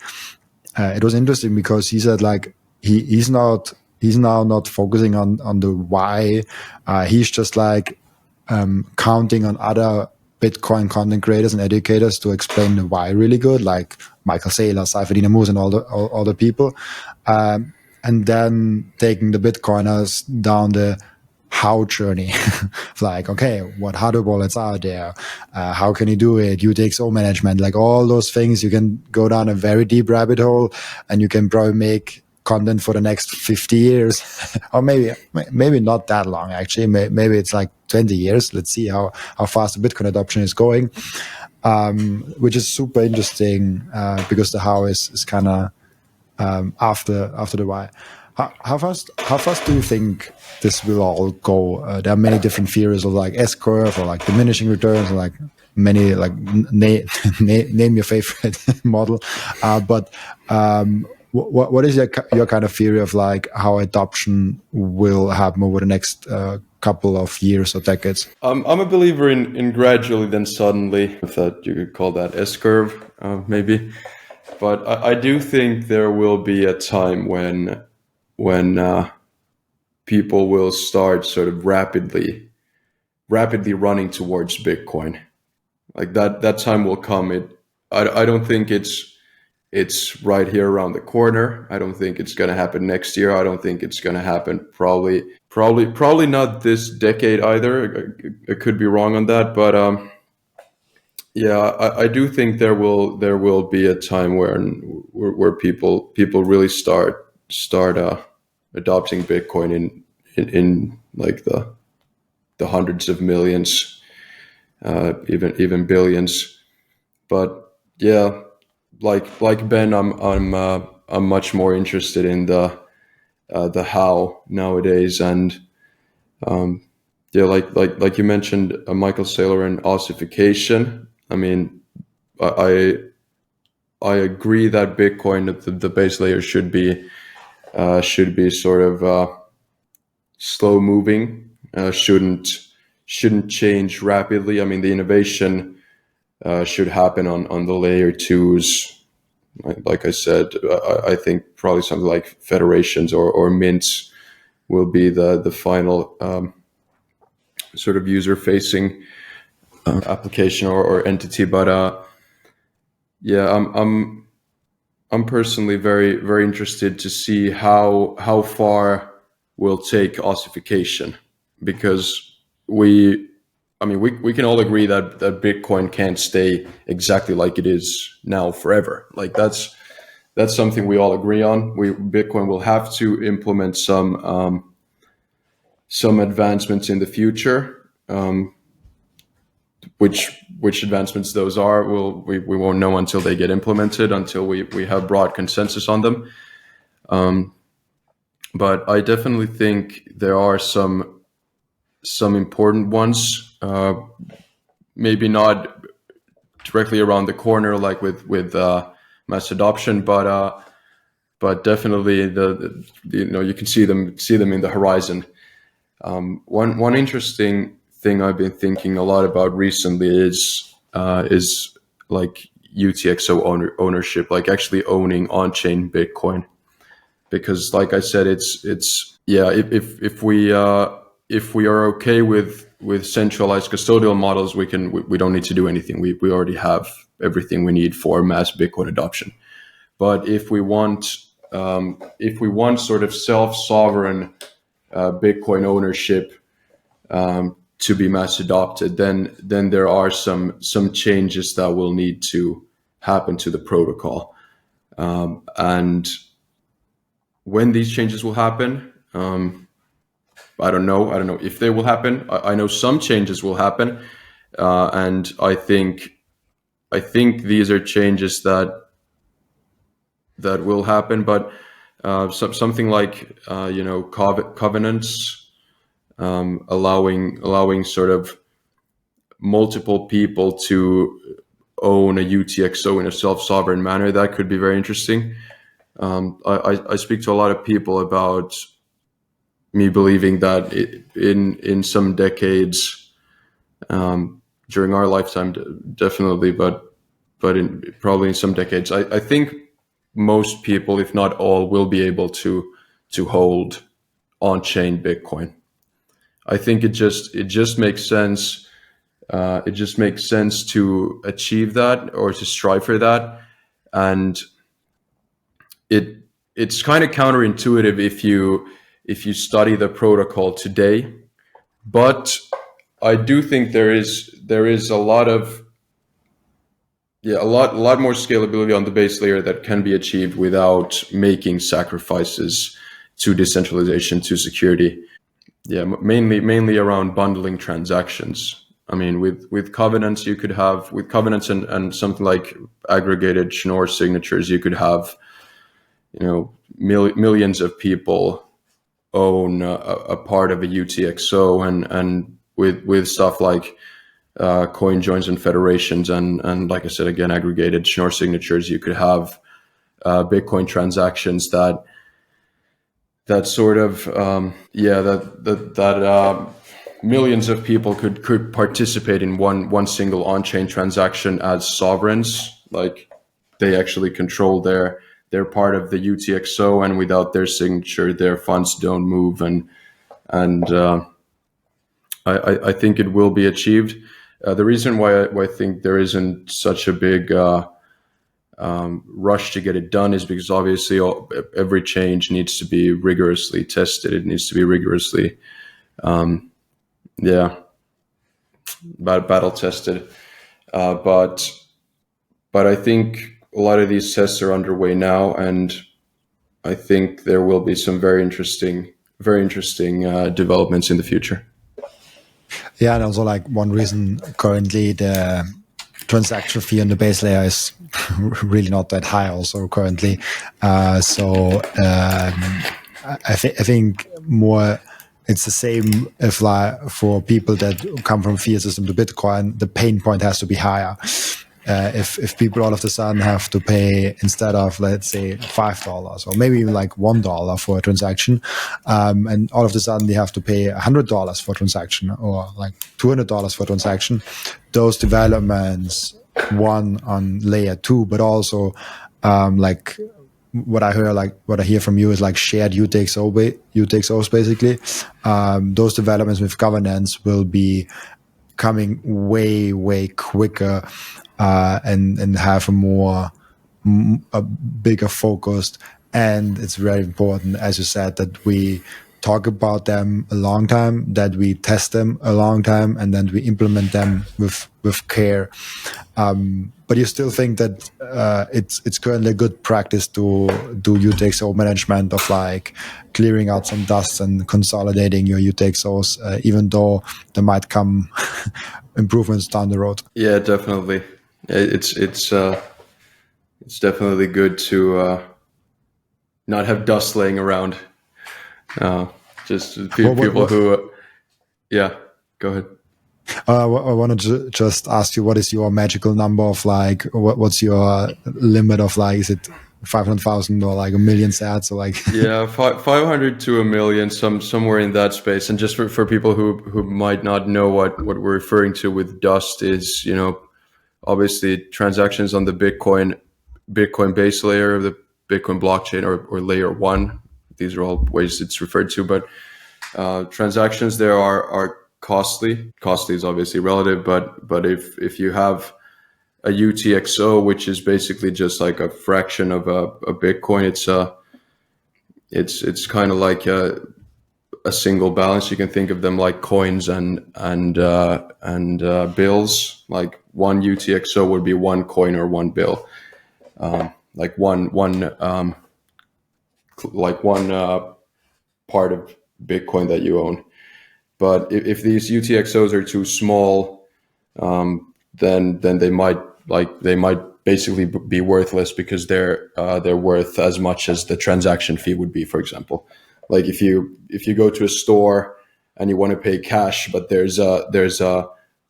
it was interesting because he said like he's now not focusing on the why. He's just like counting on other Bitcoin content creators and educators to explain the why really good, like Michael Saylor, Cypher Dynamoos, and all the people. And then taking the Bitcoiners down the how journey. Like, okay, what hardware wallets are there? How can you do it? UTXO management, like all those things. You can go down a very deep rabbit hole, and you can probably make content for the next 50 years, or maybe not that long actually. Maybe it's like 20 years. Let's see how fast the Bitcoin adoption is going, which is super interesting because the how is kind of after the why. How fast do you think this will all go? There are many different theories of like S curve or like diminishing returns, or like many like name your favorite model. But what is your kind of theory of like how adoption will happen over the next couple of years or decades? I'm a believer in gradually then suddenly, if that you could call that S curve, maybe. But I do think there will be a time when people will start sort of rapidly running towards Bitcoin. Like that time will come. I don't think it's right here around the corner. I don't think it's going to happen next year. I don't think it's going to happen probably not this decade either. I could be wrong on that, but yeah, I do think there will be a time where people really start adopting Bitcoin in like the hundreds of millions, even billions. But Yeah, like Ben, I'm much more interested in the how nowadays, and yeah, like you mentioned, Michael Saylor and ossification. I mean, I I agree that Bitcoin, the base layer, should be sort of slow moving. Shouldn't change rapidly. I mean, the innovation should happen on the layer twos. Like I said, I think probably something like federations or mints will be the final sort of user facing application or entity. But yeah, I'm personally very interested to see how far we'll take ossification, because we can all agree that Bitcoin can't stay exactly like it is now forever. Like that's something we all agree on. Bitcoin will have to implement some advancements in the future. Which advancements those are, we won't know until they get implemented, until we have broad consensus on them. But I definitely think there are some important ones. Maybe not directly around the corner, like with mass adoption, but definitely the you can see them in the horizon. One interesting thing I've been thinking a lot about recently is like UTXO ownership, like actually owning on-chain Bitcoin, because like I said, it's yeah, if we are okay with centralized custodial models, we don't need to do anything. We already have everything we need for mass Bitcoin adoption. But if we want sort of self-sovereign Bitcoin ownership to be mass adopted, then there are some changes that will need to happen to the protocol, and when these changes will happen, I don't know. I don't know if they will happen. I know some changes will happen, and I think these are changes that will happen. But something like covenants, allowing sort of multiple people to own a UTXO in a self-sovereign manner, that could be very interesting. I speak to a lot of people about me believing that in some decades, during our lifetime, definitely, but probably in some decades, I think most people, if not all, will be able to hold on-chain Bitcoin. I think it just makes sense. It just makes sense to achieve that or to strive for that, and it's kind of counterintuitive if you study the protocol today. But I do think there is a lot of a lot more scalability on the base layer that can be achieved without making sacrifices to decentralization, to security. Yeah, mainly around bundling transactions. I mean, with covenants, you could have with covenants and something like aggregated Schnorr signatures, you could have millions of people own a part of a UTXO, and with stuff like coin joins and federations, and like I said again, aggregated Schnorr signatures, you could have Bitcoin transactions that sort of that millions of people could participate in one single on-chain transaction as sovereigns, like they actually control their part of the UTXO, and without their signature, their funds don't move, and I think it will be achieved. The reason why I think there isn't such a big rush to get it done is because obviously every change needs to be rigorously tested. It needs to be rigorously, battle tested. But I think a lot of these tests are underway now, and I think there will be some very interesting developments in the future. Yeah, and also like one reason currently transaction fee on the base layer is really not that high also currently. I think more it's the same if like for people that come from fiat system to Bitcoin, the pain point has to be higher. If people all of a sudden have to pay instead of, let's say, $5 or maybe even like $1 for a transaction, and all of a sudden they have to pay $100 for a transaction or like $200 for a transaction, those developments, one on layer 2, but also like what I hear from you is like shared UTXOs basically. Those developments with governance will be coming way quicker and have a bigger focused. And it's very important, as you said, that we talk about them a long time, that we test them a long time, and then we implement them with care. But you still think that it's currently a good practice to do UTXO management of like clearing out some dust and consolidating your UTXOs, even though there might come improvements down the road. Yeah, definitely. It's definitely good to not have dust laying around. Just people who, yeah, go ahead. I wanted to just ask you, what is your magical number of like, what's your limit of like, is it 500,000 or like 1 million sats or like? Yeah, 500 to 1 million, somewhere in that space. And just for people who might not know what we're referring to with dust is, you know, obviously transactions on the Bitcoin base layer of the Bitcoin blockchain or layer 1. These are all ways it's referred to, but transactions there are costly. Costly is obviously relative, but if you have a UTXO, which is basically just like a fraction of a Bitcoin, it's kind of like a single balance. You can think of them like coins and bills. Like one UTXO would be one coin or one bill, like one part of Bitcoin that you own. But if these UTXOs are too small, then they might basically be worthless because they're worth as much as the transaction fee would be, for example. Like if you go to a store and you want to pay cash, but there's a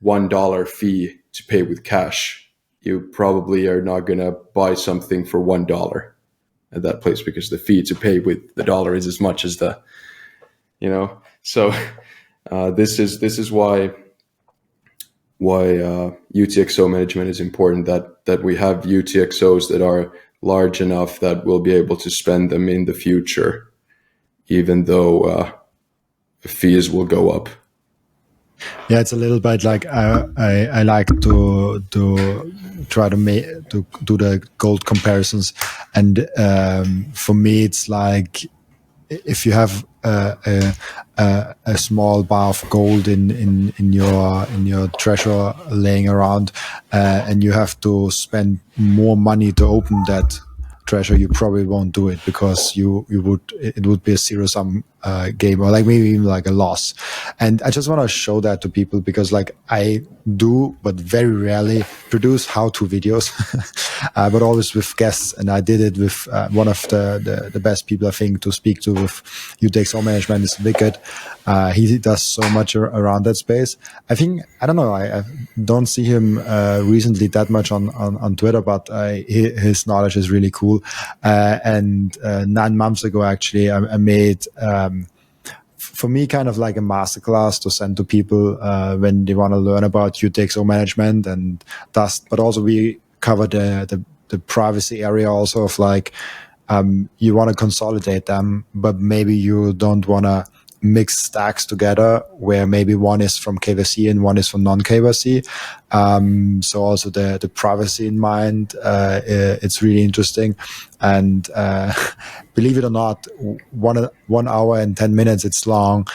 $1 fee to pay with cash, you probably are not going to buy something for $1 at that place because the fee to pay with the dollar is as much as the, you know. So this is why UTXO management is important, that we have UTXOs that are large enough that we'll be able to spend them in the future, even though fees will go up. Yeah, it's a little bit like I like to try to do the gold comparisons, and for me it's like if you have a small bar of gold in your treasure laying around, and you have to spend more money to open that treasure, you probably won't do it because it would be a zero-sum game, or like maybe even like a loss. And I just want to show that to people because like I do, but very rarely produce how-to videos, but always with guests. And I did it with one of the best people I think to speak to with UTXO management is Wicked. He does so much around that space. I don't know, I don't see him recently that much on Twitter, but his knowledge is really cool. And 9 months ago, actually, I made, for me, kind of like a masterclass to send to people when they want to learn about UTXO management and Dust, but also we cover the privacy area also of like, you want to consolidate them, but maybe you don't want to mix stacks together where maybe one is from KYC and one is from non-KYC. So also the privacy in mind, it's really interesting. And believe it or not, 1 hour and 10 minutes, it's long.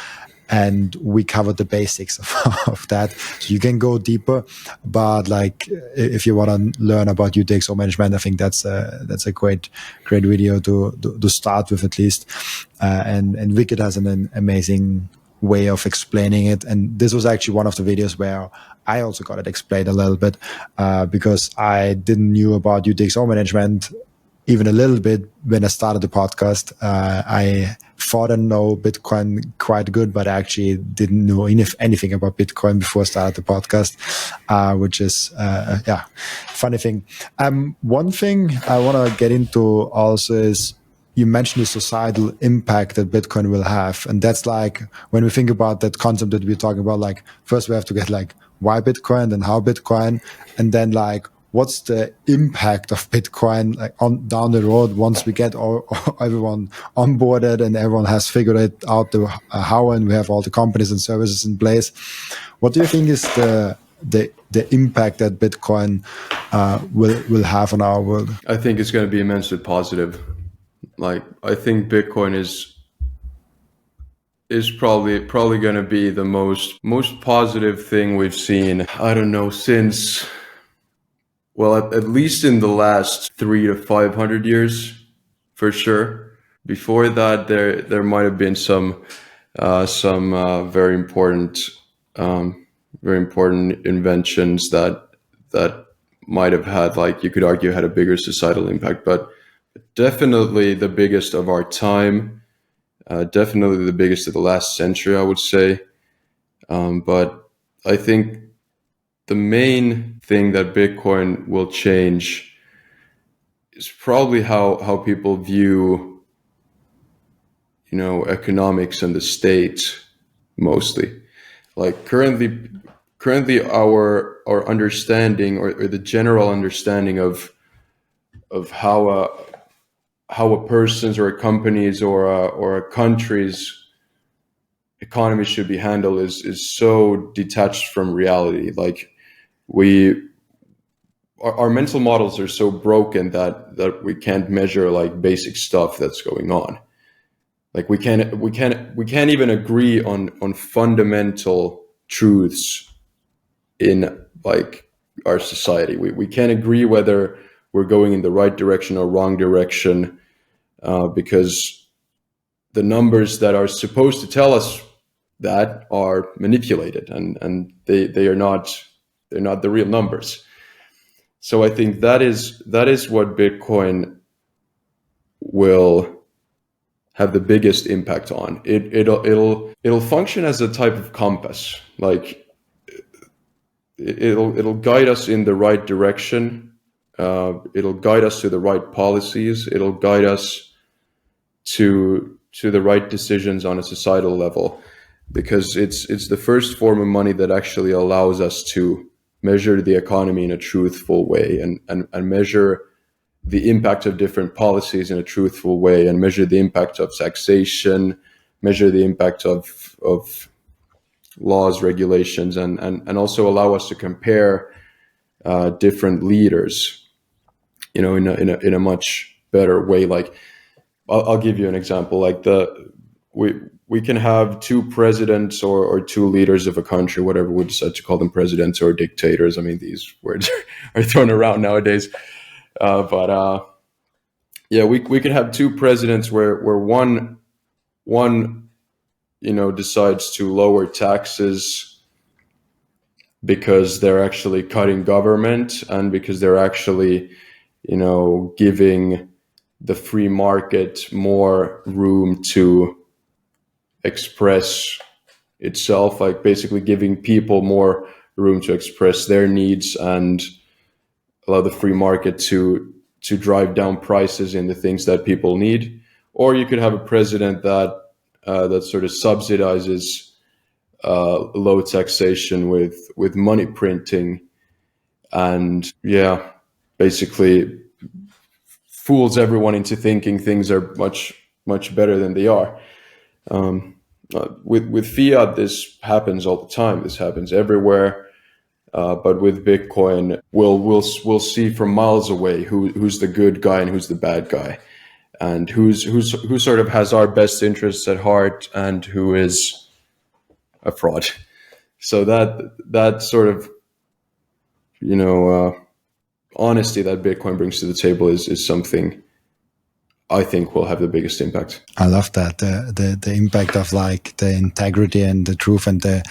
And we covered the basics of that. So you can go deeper, but like if you want to learn about UTXO management, I think that's a great video to start with at least. And Wicked has an amazing way of explaining it. And this was actually one of the videos where I also got it explained a little bit, because I didn't knew about UTXO management even a little bit when I started the podcast. I thought I know Bitcoin quite good, but I actually didn't know anything about Bitcoin before I started the podcast, which is, funny thing. One thing I want to get into also is, you mentioned the societal impact that Bitcoin will have. And that's like, when we think about that concept that we're talking about, like, first we have to get like, why Bitcoin, then how Bitcoin, and then like, what's the impact of Bitcoin like on down the road once we get everyone onboarded and everyone has figured it out how, and we have all the companies and services in place. What do you think is the impact that Bitcoin will have on our world? I think it's going to be immensely positive. Like, I think Bitcoin is probably going to be the most positive thing we've seen. I don't know, since, well, at least in the last 300 to 500 years, for sure. Before that, there might have been some very important inventions that might have had, like, you could argue, had a bigger societal impact, but definitely the biggest of our time, definitely the biggest of the last century, I would say. But I think the main thing that Bitcoin will change is probably how people view, economics and the state, mostly. Like, currently our understanding, or the general understanding of how a person's or a company's or a country's economy should be handled is so detached from reality. Like, our mental models are so broken that we can't measure like basic stuff that's going on. Like, we can't even agree on fundamental truths in like our society. We can't agree whether we're going in the right direction or wrong direction, because the numbers that are supposed to tell us that are manipulated, and they're not the real numbers. So I think that is what Bitcoin will have the biggest impact on. It'll function as a type of compass. Like, it'll guide us in the right direction. It'll guide us to the right policies. It'll guide us to the right decisions on a societal level, because it's the first form of money that actually allows us to measure the economy in a truthful way, and measure the impact of different policies in a truthful way, and measure the impact of taxation, measure the impact of laws, regulations, and also allow us to compare different leaders, in a much better way. Like, I'll give you an example. Like, we can have two presidents or two leaders of a country, whatever we decide to call them, presidents or dictators. I mean, these words are thrown around nowadays. But we can have two presidents where one decides to lower taxes because they're actually cutting government, and because they're actually giving the free market more room to express itself, like basically giving people more room to express their needs, and allow the free market to drive down prices in the things that people need. Or you could have a president that sort of subsidizes low taxation with money printing, and basically fools everyone into thinking things are much better than they are. With fiat, this happens all the time. This happens everywhere. But with Bitcoin, we'll see from miles away who's the good guy and who's the bad guy, and who sort of has our best interests at heart and who is a fraud. So that sort of honesty that Bitcoin brings to the table is something I think will have the biggest impact. I love that, the impact of like the integrity and the truth and the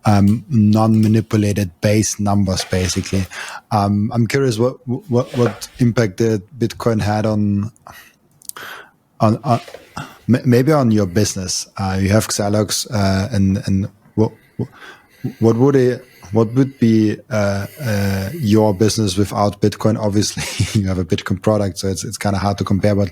non-manipulated base numbers, basically. I'm curious what impact the Bitcoin had on maybe on your business. You have Xalox, and what would be your business without Bitcoin? Obviously, you have a Bitcoin product, so it's kind of hard to compare. But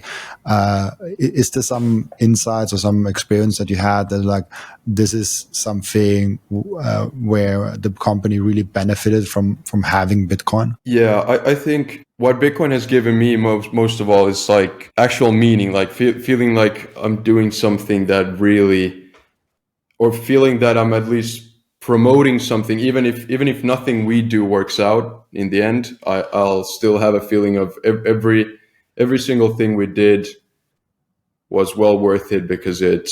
is there some insights or some experience that you had that like this is something where the company really benefited from having Bitcoin? Yeah, I think what Bitcoin has given me most of all is like actual meaning, like feeling like I'm doing something that really, or feeling that I'm at least promoting something, even if nothing we do works out in the end, I'll still have a feeling of every single thing we did was well worth it because it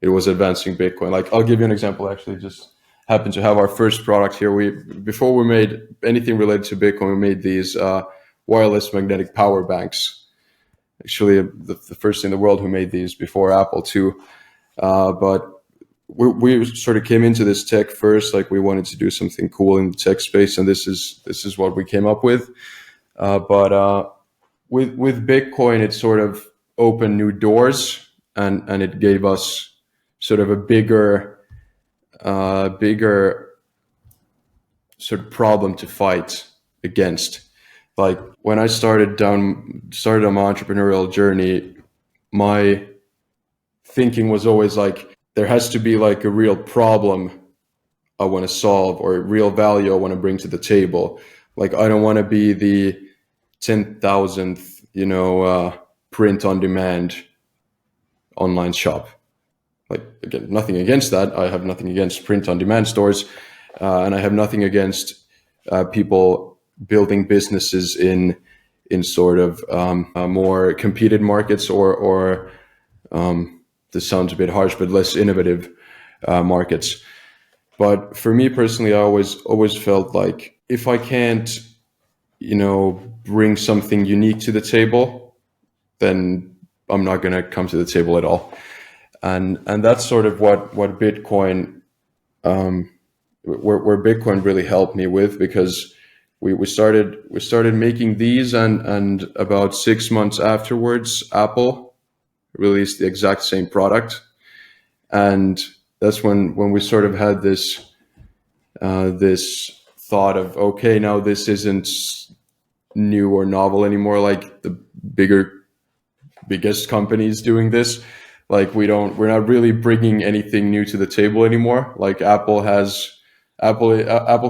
was advancing Bitcoin. Like I'll give you an example. Actually, just happened to have our first product here. Before we made anything related to Bitcoin, we made these wireless magnetic power banks. Actually, the first in the world who made these before Apple too, but. We sort of came into this tech first, like we wanted to do something cool in the tech space, and this is what we came up with. But with Bitcoin, it sort of opened new doors, and it gave us sort of a bigger sort of problem to fight against. Like when I started on my entrepreneurial journey, my thinking was always like, there has to be like a real problem I want to solve or a real value I want to bring to the table. Like I don't want to be the 10,000th, print on demand online shop. Like again, nothing against that. I have nothing against print on demand stores, and I have nothing against people building businesses in sort of more competed markets or this sounds a bit harsh, but less innovative markets. But for me personally, I always felt like if I can't, bring something unique to the table, then I'm not going to come to the table at all. And that's sort of what Bitcoin, where Bitcoin really helped me with, because we started making these, and about 6 months afterwards, Apple released the exact same product, and that's when we sort of had this thought of, okay, now this isn't new or novel anymore. Like the biggest companies doing this, like we're not really bringing anything new to the table anymore. Like Apple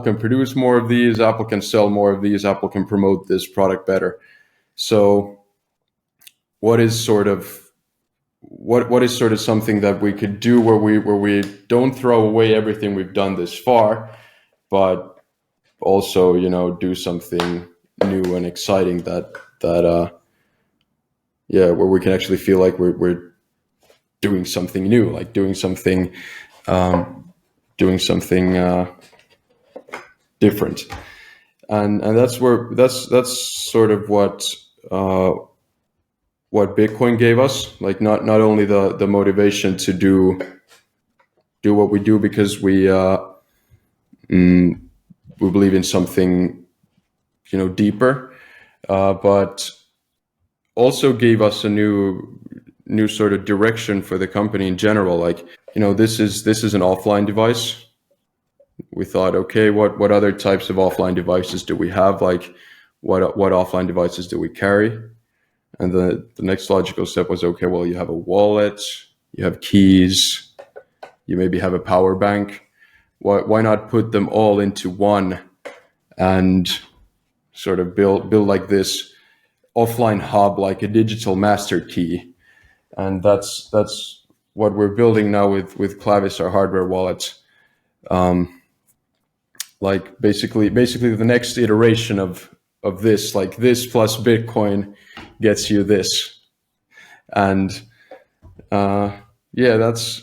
can produce more of these, Apple can sell more of these, Apple can promote this product better. So what is sort of something that we could do where we don't throw away everything we've done this far, but also, do something new and exciting that where we can actually feel like we're doing something new, like doing something different. And that's sort of what Bitcoin gave us, like not only the motivation to do what we do because we believe in something, deeper, but also gave us a new sort of direction for the company in general. Like, this is an offline device. We thought, okay, what other types of offline devices do we have? Like, what offline devices do we carry? And the next logical step was, okay, well, you have a wallet, you have keys, you maybe have a power bank. Why not put them all into one and sort of build like this offline hub, like a digital master key? And that's what we're building now with Clavis, our hardware wallet. Like basically the next iteration of this, like this plus Bitcoin gets you this. And that's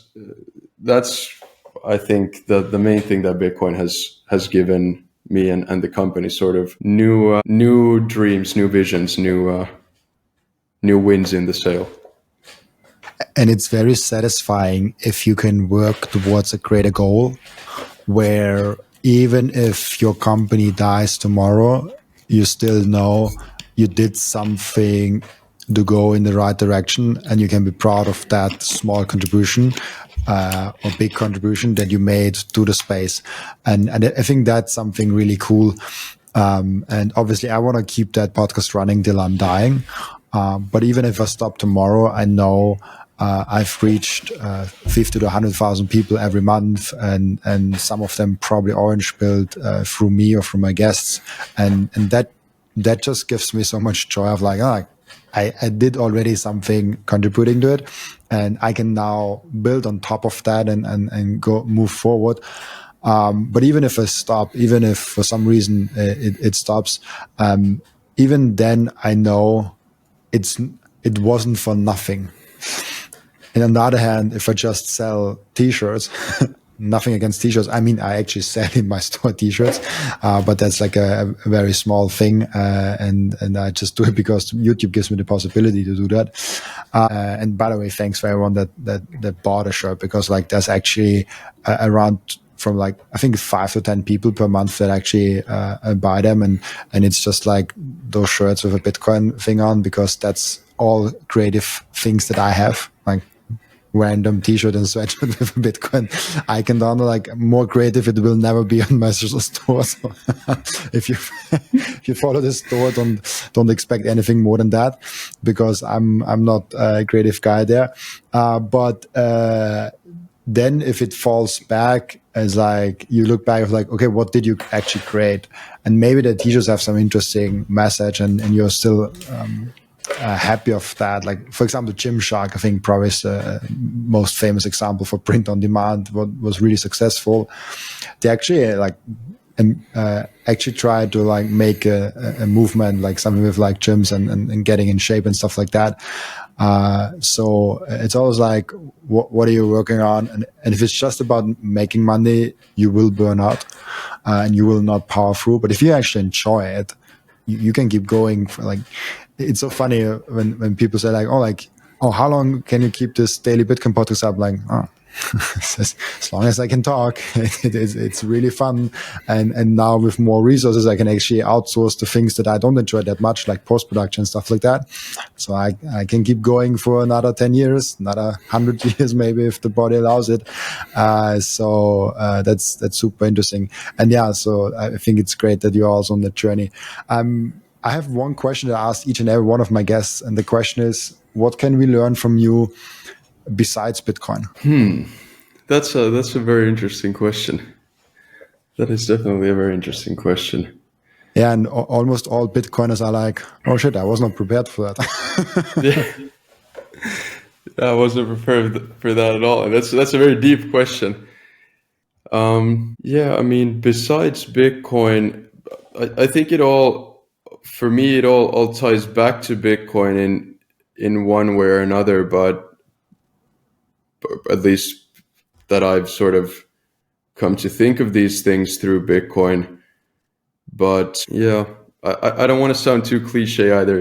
I think the main thing that Bitcoin has given me and the company, sort of new dreams, new visions, new new wins in the sale. And it's very satisfying if you can work towards a greater goal where even if your company dies tomorrow, you still know you did something to go in the right direction, and you can be proud of that small contribution or big contribution that you made to the space. And I think that's something really cool. And obviously, I want to keep that podcast running till I'm dying. But even if I stop tomorrow, I know I've reached 50 to 100,000 people every month, and some of them probably orange pilled through me or through my guests, and that just gives me so much joy of like, oh, I did already something contributing to it, and I can now build on top of that and go move forward. But even if I stop, even if for some reason it stops, even then I know it wasn't for nothing. And on the other hand, if I just sell t-shirts, nothing against t-shirts. I mean, I actually sell in my store t-shirts, but that's like a very small thing. And I just do it because YouTube gives me the possibility to do that. And by the way, thanks for everyone that bought a shirt, because like there's actually around from like, I think 5 to 10 people per month that actually buy them. And it's just like those shirts with a Bitcoin thing on, because that's all creative things that I have, like random t-shirt and sweatshirt with a Bitcoin icon on. Like more creative, it will never be on my store. So if you follow the store, don't expect anything more than that, because I'm not a creative guy there. But then if it falls back as like, you look back of like, okay, what did you actually create? And maybe the t-shirts have some interesting message, and you're still happy of that. Like, for example, Gymshark, I think probably is the most famous example for print on demand, what was really successful. They actually actually tried to like make a movement, like something with like gyms and getting in shape and stuff like that. So it's always like, what are you working on? And if it's just about making money, you will burn out and you will not power through. But if you actually enjoy it, you can keep going for like, it's so funny when people say like, oh, how long can you keep this daily Bitcoin podcast up? Like, oh, as long as I can talk. It's really fun. And now with more resources, I can actually outsource the things that I don't enjoy that much, like post-production, stuff like that. So I can keep going for another 10 years, another 100 years, maybe, if the body allows it. So that's super interesting. And yeah, so I think it's great that you're also on the journey. I have one question to ask each and every one of my guests. And the question is, what can we learn from you besides Bitcoin? That's a very interesting question. That is definitely a very interesting question. Yeah, and almost all Bitcoiners are like, oh shit, I was not prepared for that. I wasn't prepared for that at all. And that's a very deep question. Yeah, I mean, besides Bitcoin, I think for me, it all ties back to Bitcoin in one way or another, but at least that I've sort of come to think of these things through Bitcoin. But yeah, I don't want to sound too cliche either,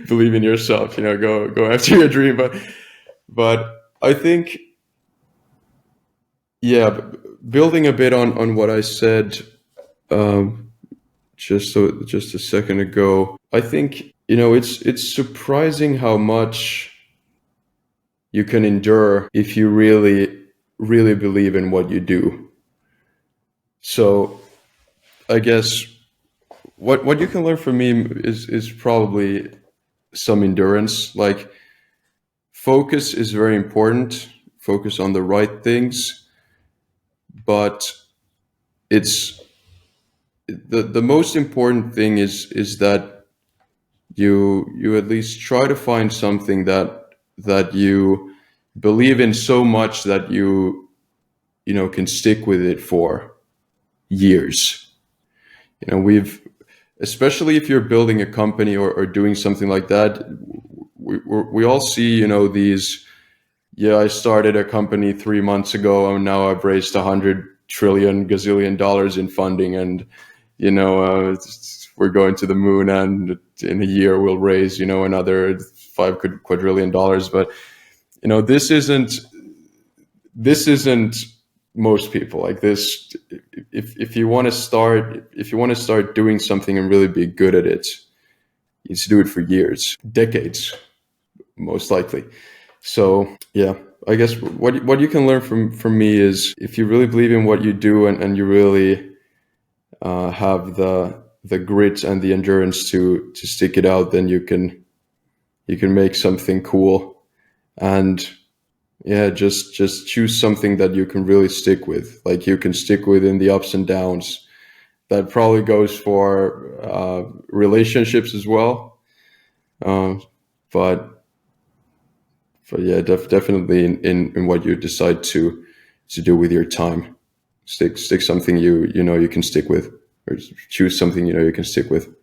believe in yourself, go after your dream. But I think, yeah, building a bit on what I said just a second ago, I think, it's surprising how much you can endure if you really, really believe in what you do. So I guess what you can learn from me is probably some endurance. Like, focus is very important. Focus on the right things, but it's the most important thing is that you at least try to find something that you believe in so much that you can stick with it for years. Especially if you're building a company or doing something like that, we all see, these, I started a company 3 months ago and now I've raised $100 trillion gazillion in funding, and we're going to the moon, and in a year we'll raise, another $5 quadrillion. But, this isn't most people. Like this, if you want to start doing something and really be good at it, you need to do it for years, decades, most likely. So yeah, I guess what you can learn from me is, if you really believe in what you do and you really have the grit and the endurance to stick it out, then you can make something cool. And yeah, just choose something that you can really stick with, like you can stick with in the ups and downs. That probably goes for relationships as well. But yeah, definitely in what you decide to do with your time, stick something you can stick with, or choose something you can stick with.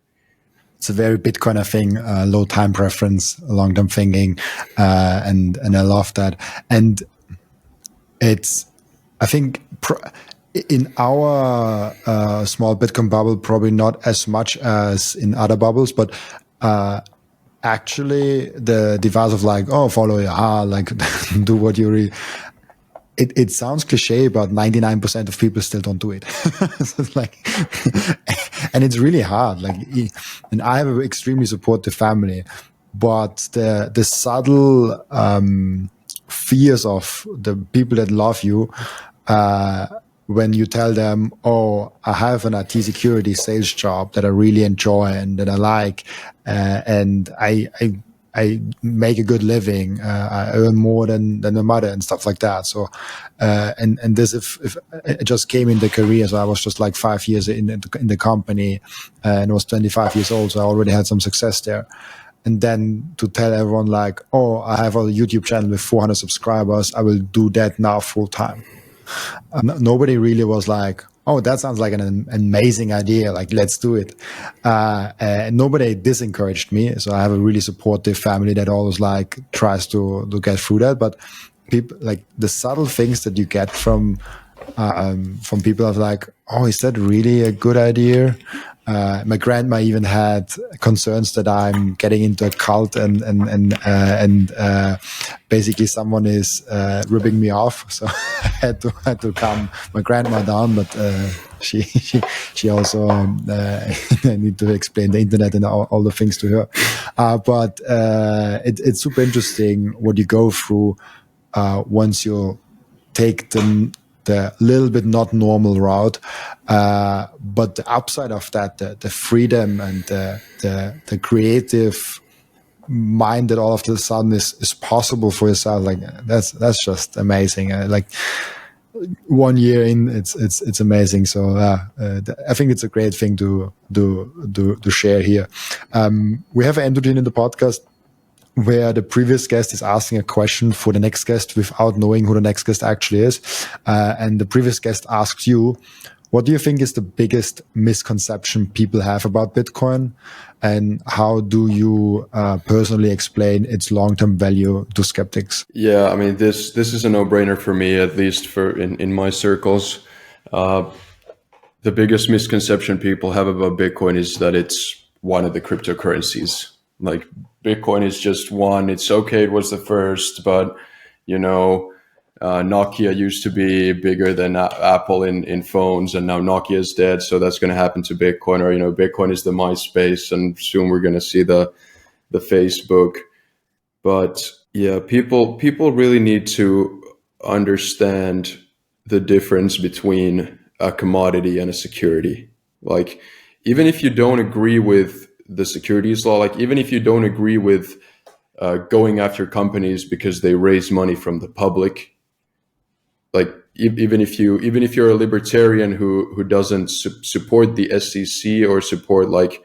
It's a very Bitcoiner thing, low time preference, long term thinking, and I love that. And it's, I think, in our small Bitcoin bubble, probably not as much as in other bubbles, but actually the device of like, oh, follow your heart, like do what you really. It sounds cliche, but 99% of people still don't do it. So it's like, and it's really hard. Like, and I have an extremely supportive family, but the subtle fears of the people that love you, when you tell them, oh, I have an IT security sales job that I really enjoy and that I like, and I make a good living. I earn more than my mother and stuff like that. So, and this, if it just came in the career, so I was just like 5 years in the company, and I was 25 years old. So I already had some success there. And then to tell everyone like, oh, I have a YouTube channel with 400 subscribers. I will do that now full time. Nobody really was like, oh, that sounds like an amazing idea. Like, let's do it. Nobody disencouraged me. So I have a really supportive family that always like tries to get through that. But people, like the subtle things that you get from people of like, oh, is that really a good idea? My grandma even had concerns that I'm getting into a cult and basically someone is ripping me off. So I had to calm my grandma down, but she also I need to explain the internet and all the things to her. But it's super interesting what you go through once you take the little bit not normal route, but the upside of that, the freedom and the creative mind that all of a sudden is possible for yourself, like that's just amazing. Like 1 year in, it's amazing. So I think it's a great thing to share here. We have entered in the podcast where the previous guest is asking a question for the next guest without knowing who the next guest actually is. And the previous guest asks you, what do you think is the biggest misconception people have about Bitcoin? And how do you personally explain its long-term value to skeptics? Yeah, I mean, this is a no-brainer for me, at least in my circles. The biggest misconception people have about Bitcoin is that it's one of the cryptocurrencies. Like, Bitcoin is just one. It's okay, it was the first, but Nokia used to be bigger than Apple in phones, and now Nokia is dead, so that's going to happen to Bitcoin. Or Bitcoin is the MySpace, and soon we're going to see the Facebook. But yeah, people really need to understand the difference between a commodity and a security. Like, even if you don't agree with the securities law, like even if you don't agree with going after companies because they raise money from the public, like even if you're a libertarian who doesn't support the SEC or support like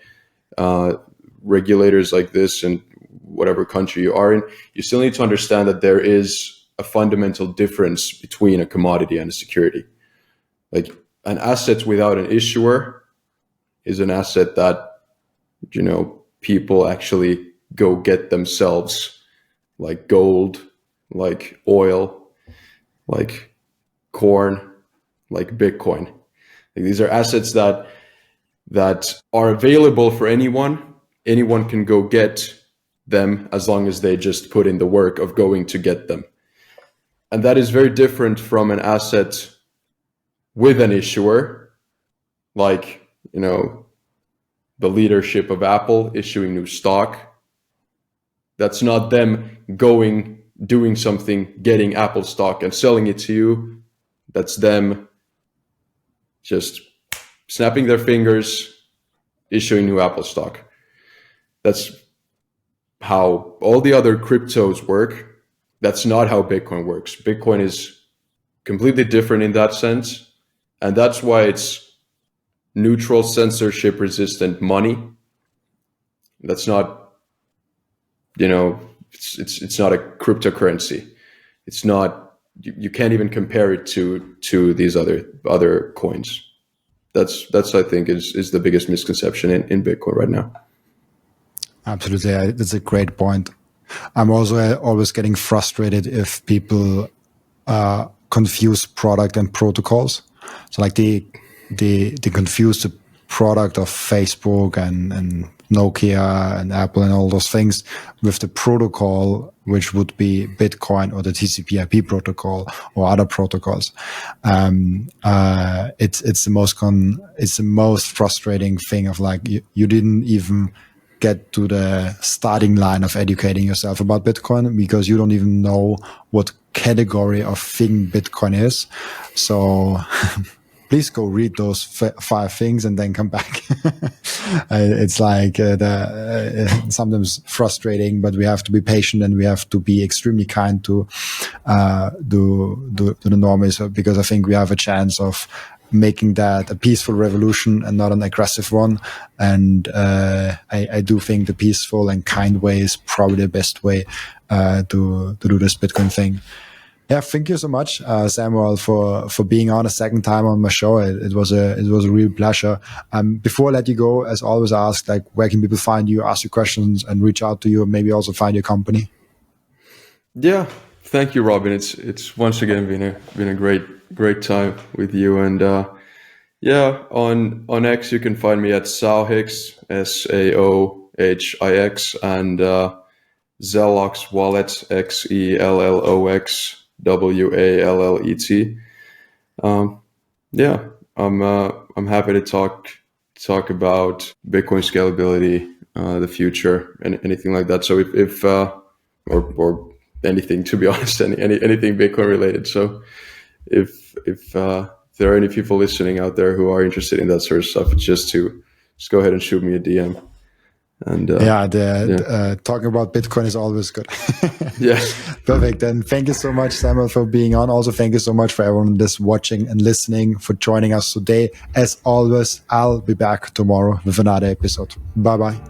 regulators like this in whatever country you are in, you still need to understand that there is a fundamental difference between a commodity and a security. Like, an asset without an issuer is an asset that people actually go get themselves, like gold, like oil, like corn, like Bitcoin. Like, these are assets that that are available for anyone. Anyone can go get them as long as they just put in the work of going to get them. And that is very different from an asset with an issuer, like, the leadership of Apple issuing new stock. That's not them doing something, getting Apple stock and selling it to you. That's them just snapping their fingers, issuing new Apple stock. That's how all the other cryptos work. That's not how Bitcoin works. Bitcoin is completely different in that sense. And that's why it's neutral, censorship resistant money. That's not, it's not a cryptocurrency. It's not, you can't even compare it to these other coins. That's I think is the biggest misconception in Bitcoin right now. Absolutely. That's a great point. I'm also always getting frustrated if people confuse product and protocols. So like they confuse the product of Facebook and Nokia and Apple and all those things with the protocol, which would be Bitcoin or the TCP/IP protocol or other protocols. It's the most frustrating thing of like you didn't even get to the starting line of educating yourself about Bitcoin because you don't even know what category of thing Bitcoin is. So please go read those 5 things and then come back. It's like sometimes frustrating, but we have to be patient and we have to be extremely kind to the normies, because I think we have a chance of making that a peaceful revolution and not an aggressive one. And I do think the peaceful and kind way is probably the best way to do this Bitcoin thing. Yeah, thank you so much, Samuel, for being on a second time on my show. It was a real pleasure. Before I let you go, as always, I ask, like, where can people find you, ask you questions, and reach out to you, and maybe also find your company? Yeah, thank you, Robin. It's once again been a great time with you. And on X you can find me at Saohix, SAOHIX, and Zellox Wallet, XELLOX WALLET. I'm happy to talk about Bitcoin scalability, the future, and anything like that. So if or anything, to be honest, anything Bitcoin related. So if there are any people listening out there who are interested in that sort of stuff, just go ahead and shoot me a DM. And talking about Bitcoin is always good. Yeah. Perfect. And thank you so much, Samuel, for being on. Also, thank you so much for everyone that's watching and listening, for joining us today. As always, I'll be back tomorrow with another episode. Bye-bye.